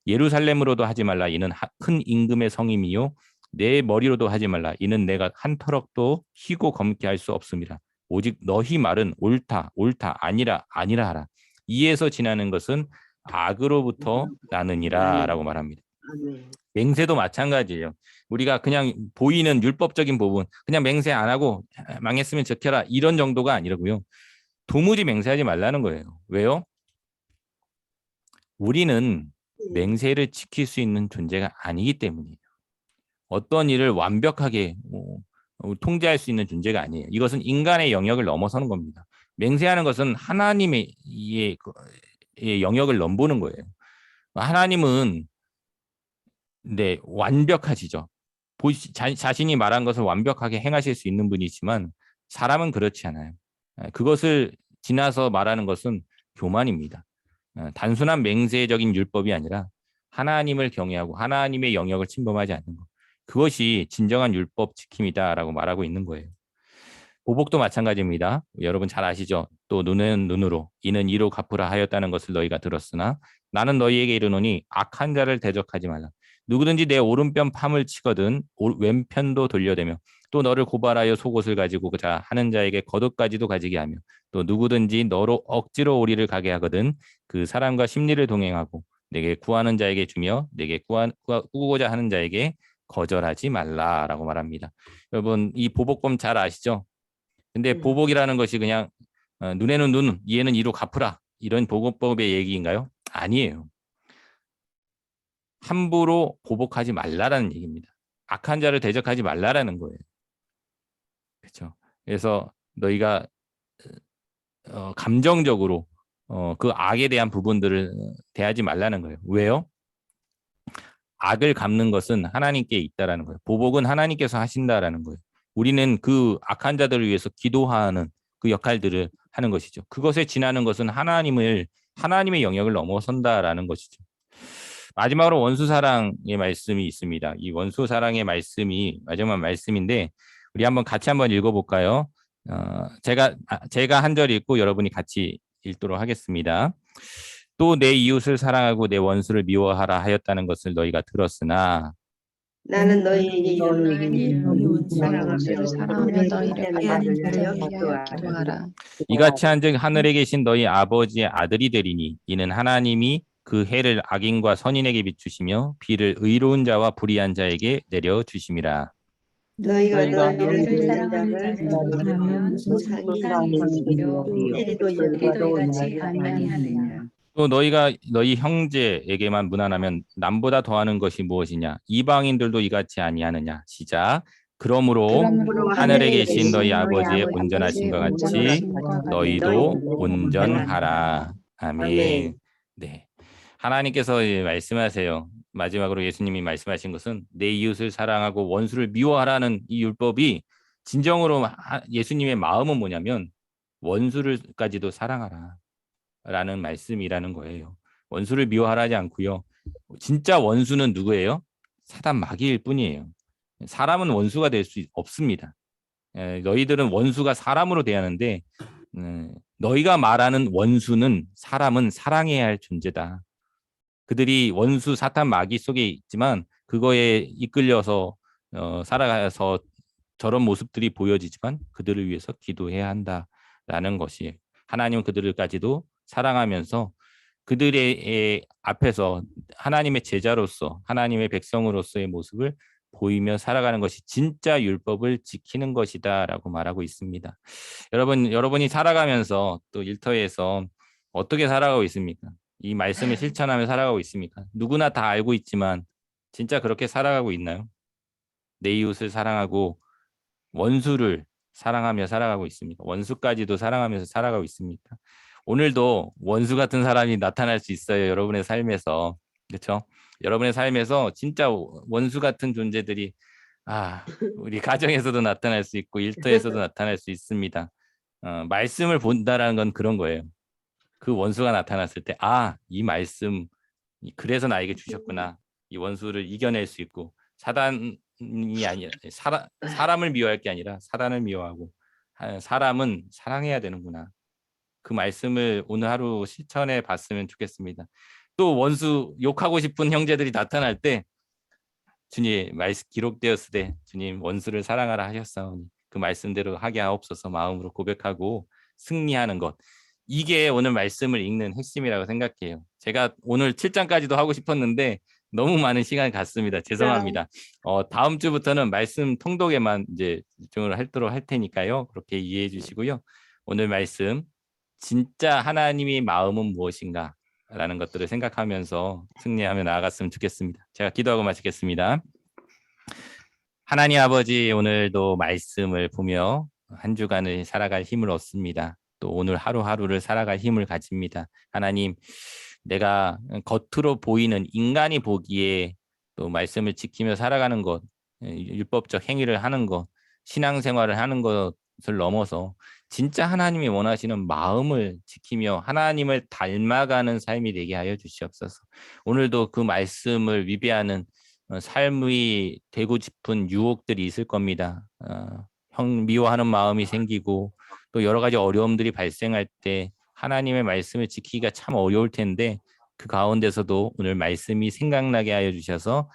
예루살렘으로도 하지 말라 이는 큰 임금의 성임이요 내 머리로도 하지 말라 이는 내가 한 터럭도 희고 검게 할 수 없습니다. 오직 너희 말은 옳다 옳다 아니라 아니라 하라. 이에서 지나는 것은 악으로부터 나느니라라고 말합니다. 맹세도 마찬가지예요. 우리가 그냥 보이는 율법적인 부분, 그냥 맹세 안 하고 망했으면 지켜라 이런 정도가 아니라고요. 도무지 맹세하지 말라는 거예요. 왜요? 우리는 맹세를 지킬 수 있는 존재가 아니기 때문이에요. 어떤 일을 완벽하게 통제할 수 있는 존재가 아니에요. 이것은 인간의 영역을 넘어서는 겁니다. 맹세하는 것은 하나님의 영역을 넘보는 거예요. 하나님은 네, 완벽하시죠. 자신이 말한 것을 완벽하게 행하실 수 있는 분이지만 사람은 그렇지 않아요. 그것을 지나서 말하는 것은 교만입니다. 단순한 맹세적인 율법이 아니라 하나님을 경외하고 하나님의 영역을 침범하지 않는 것. 그것이 진정한 율법 지킴이다라고 말하고 있는 거예요. 보복도 마찬가지입니다. 여러분 잘 아시죠? 또 눈은 눈으로 이는 이로 갚으라 하였다는 것을 너희가 들었으나 나는 너희에게 이르노니 악한 자를 대적하지 말라. 누구든지 내 오른편 팜을 치거든 왼편도 돌려대며 또 너를 고발하여 속옷을 가지고 자 하는 자에게 겉옷까지도 가지게 하며 또 누구든지 너로 억지로 오리를 가게 하거든 그 사람과 심리를 동행하고 내게 구하는 자에게 주며 내게 구고자 하는 자에게 거절하지 말라라고 말합니다. 여러분 이 보복범 잘 아시죠? 근데 보복이라는 것이 그냥 눈에는 눈, 이에는 이로 갚으라 이런 보복법의 얘기인가요? 아니에요. 함부로 보복하지 말라라는 얘기입니다. 악한 자를 대적하지 말라라는 거예요. 그렇죠? 그래서 너희가 감정적으로 그 악에 대한 부분들을 대하지 말라는 거예요. 왜요? 악을 갚는 것은 하나님께 있다라는 거예요. 보복은 하나님께서 하신다라는 거예요. 우리는 그 악한 자들을 위해서 기도하는 그 역할들을 하는 것이죠. 그것에 지나는 것은 하나님의 영역을 넘어선다라는 것이죠. 마지막으로 원수 사랑의 말씀이 있습니다. 이 원수 사랑의 말씀이 마지막 말씀인데 우리 같이 한번 읽어볼까요? 제가 한 절 읽고 여러분이 같이 읽도록 하겠습니다. 또 내 이웃을 사랑하고 내 원수를 미워하라 하였다는 것을 너희가 들었으나 나는 너희에게 너희 원수를 사랑하며 너희를 피하는 자를 위하여 기도하라. 이같이 한즉 하늘에 계신 너희 아버지의 아들이 되리니 이는 하나님이 그 해를 악인과 선인에게 비추시며 비를 의로운 자와 불의한 자에게 내려 주심이라. 너희가 너희를 너희를 사랑하는 사랑하는 자를 자를 사랑하면 보상이 보상이며 해도 이르지 아니하느냐. 또 너희가 너희 형제에게만 무난하면 남보다 더하는 것이 무엇이냐? 이방인들도 이같이 아니하느냐? 시작. 그러므로 하늘에 계신 너희 아버지의 온전하심과 같이 너희도 온전하라. 아멘. 네. 하나님께서 말씀하세요. 마지막으로 예수님이 말씀하신 것은 내 이웃을 사랑하고 원수를 미워하라는 이 율법이 진정으로 예수님의 마음은 뭐냐면 원수를까지도 사랑하라. 라는 말씀이라는 거예요. 원수를 미워하라지 않고요. 진짜 원수는 누구예요? 사단 마귀일 뿐이에요. 사람은 원수가 될 수 없습니다. 너희들은 원수가 사람으로 대하는데 너희가 말하는 원수는 사람은 사랑해야 할 존재다. 그들이 원수 사탄 마귀 속에 있지만 그거에 이끌려서 살아가서 저런 모습들이 보여지지만 그들을 위해서 기도해야 한다라는 것이 하나님은 그들까지도 사랑하면서 그들의 앞에서 하나님의 제자로서 하나님의 백성으로서의 모습을 보이며 살아가는 것이 진짜 율법을 지키는 것이다라고 말하고 있습니다. 여러분이 살아가면서 또 일터에서 어떻게 살아가고 있습니까? 이 말씀을 실천하며 살아가고 있습니까? 누구나 다 알고 있지만 진짜 그렇게 살아가고 있나요? 내 이웃을 사랑하고 원수를 사랑하며 살아가고 있습니까? 원수까지도 사랑하면서 살아가고 있습니까? 오늘도 원수 같은 사람이 나타날 수 있어요. 여러분의 삶에서. 그렇죠? 여러분의 삶에서 진짜 원수 같은 존재들이 우리 가정에서도 나타날 수 있고 일터에서도 나타날 수 있습니다. 말씀을 본다라는 건 그런 거예요. 그 원수가 나타났을 때 이 말씀 그래서 나에게 주셨구나. 이 원수를 이겨낼 수 있고 사단이 아니라 사람을 미워할 게 아니라 사단을 미워하고 사람은 사랑해야 되는구나. 그 말씀을 오늘 하루 실천해 봤으면 좋겠습니다. 또 원수 욕하고 싶은 형제들이 나타날 때 주님 말씀 기록되었을 때 주님 원수를 사랑하라 하셨사오니 그 말씀대로 하게 하옵소서 마음으로 고백하고 승리하는 것. 이게 오늘 말씀을 읽는 핵심이라고 생각해요. 제가 오늘 7장까지도 하고 싶었는데 너무 많은 시간이 갔습니다. 죄송합니다. 다음 주부터는 말씀 통독에만 이제 집중을 하도록 할 테니까요. 그렇게 이해해 주시고요. 오늘 말씀 진짜 하나님의 마음은 무엇인가? 라는 것들을 생각하면서 승리하며 나아갔으면 좋겠습니다. 제가 기도하고 마치겠습니다. 하나님 아버지, 오늘도 말씀을 보며 한 주간을 살아갈 힘을 얻습니다. 또 오늘 하루하루를 살아갈 힘을 가집니다. 하나님, 내가 겉으로 보이는 인간이 보기에 또 말씀을 지키며 살아가는 것, 율법적 행위를 하는 것, 신앙생활을 하는 것을 넘어서 진짜 하나님이 원하시는 마음을 지키며 하나님을 닮아가는 삶이 되게 하여 주시옵소서. 오늘도 그 말씀을 위배하는 삶이 되고 싶은 유혹들이 있을 겁니다. 미워하는 마음이 생기고 또 여러 가지 어려움들이 발생할 때 하나님의 말씀을 지키기가 참 어려울 텐데 그 가운데서도 오늘 말씀이 생각나게 하여 주셔서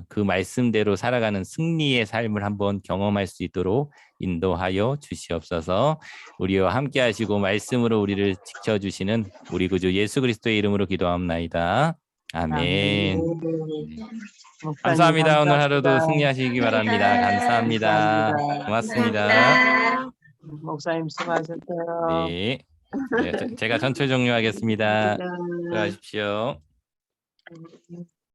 그 말씀대로 살아가는 승리의 삶을 한번 경험할 수 있도록 인도하여 주시옵소서. 우리와 함께 하시고 말씀으로 우리를 지켜주시는 우리 구주 예수 그리스도의 이름으로 기도합나이다. 아멘. 네. 감사합니다. 오늘 하루도 승리하시기 바랍니다. 감사합니다. 고맙습니다. 목사님 수고하셨어요. 네. 제가 전체 종료하겠습니다. 감사합니다. 수고하십시오.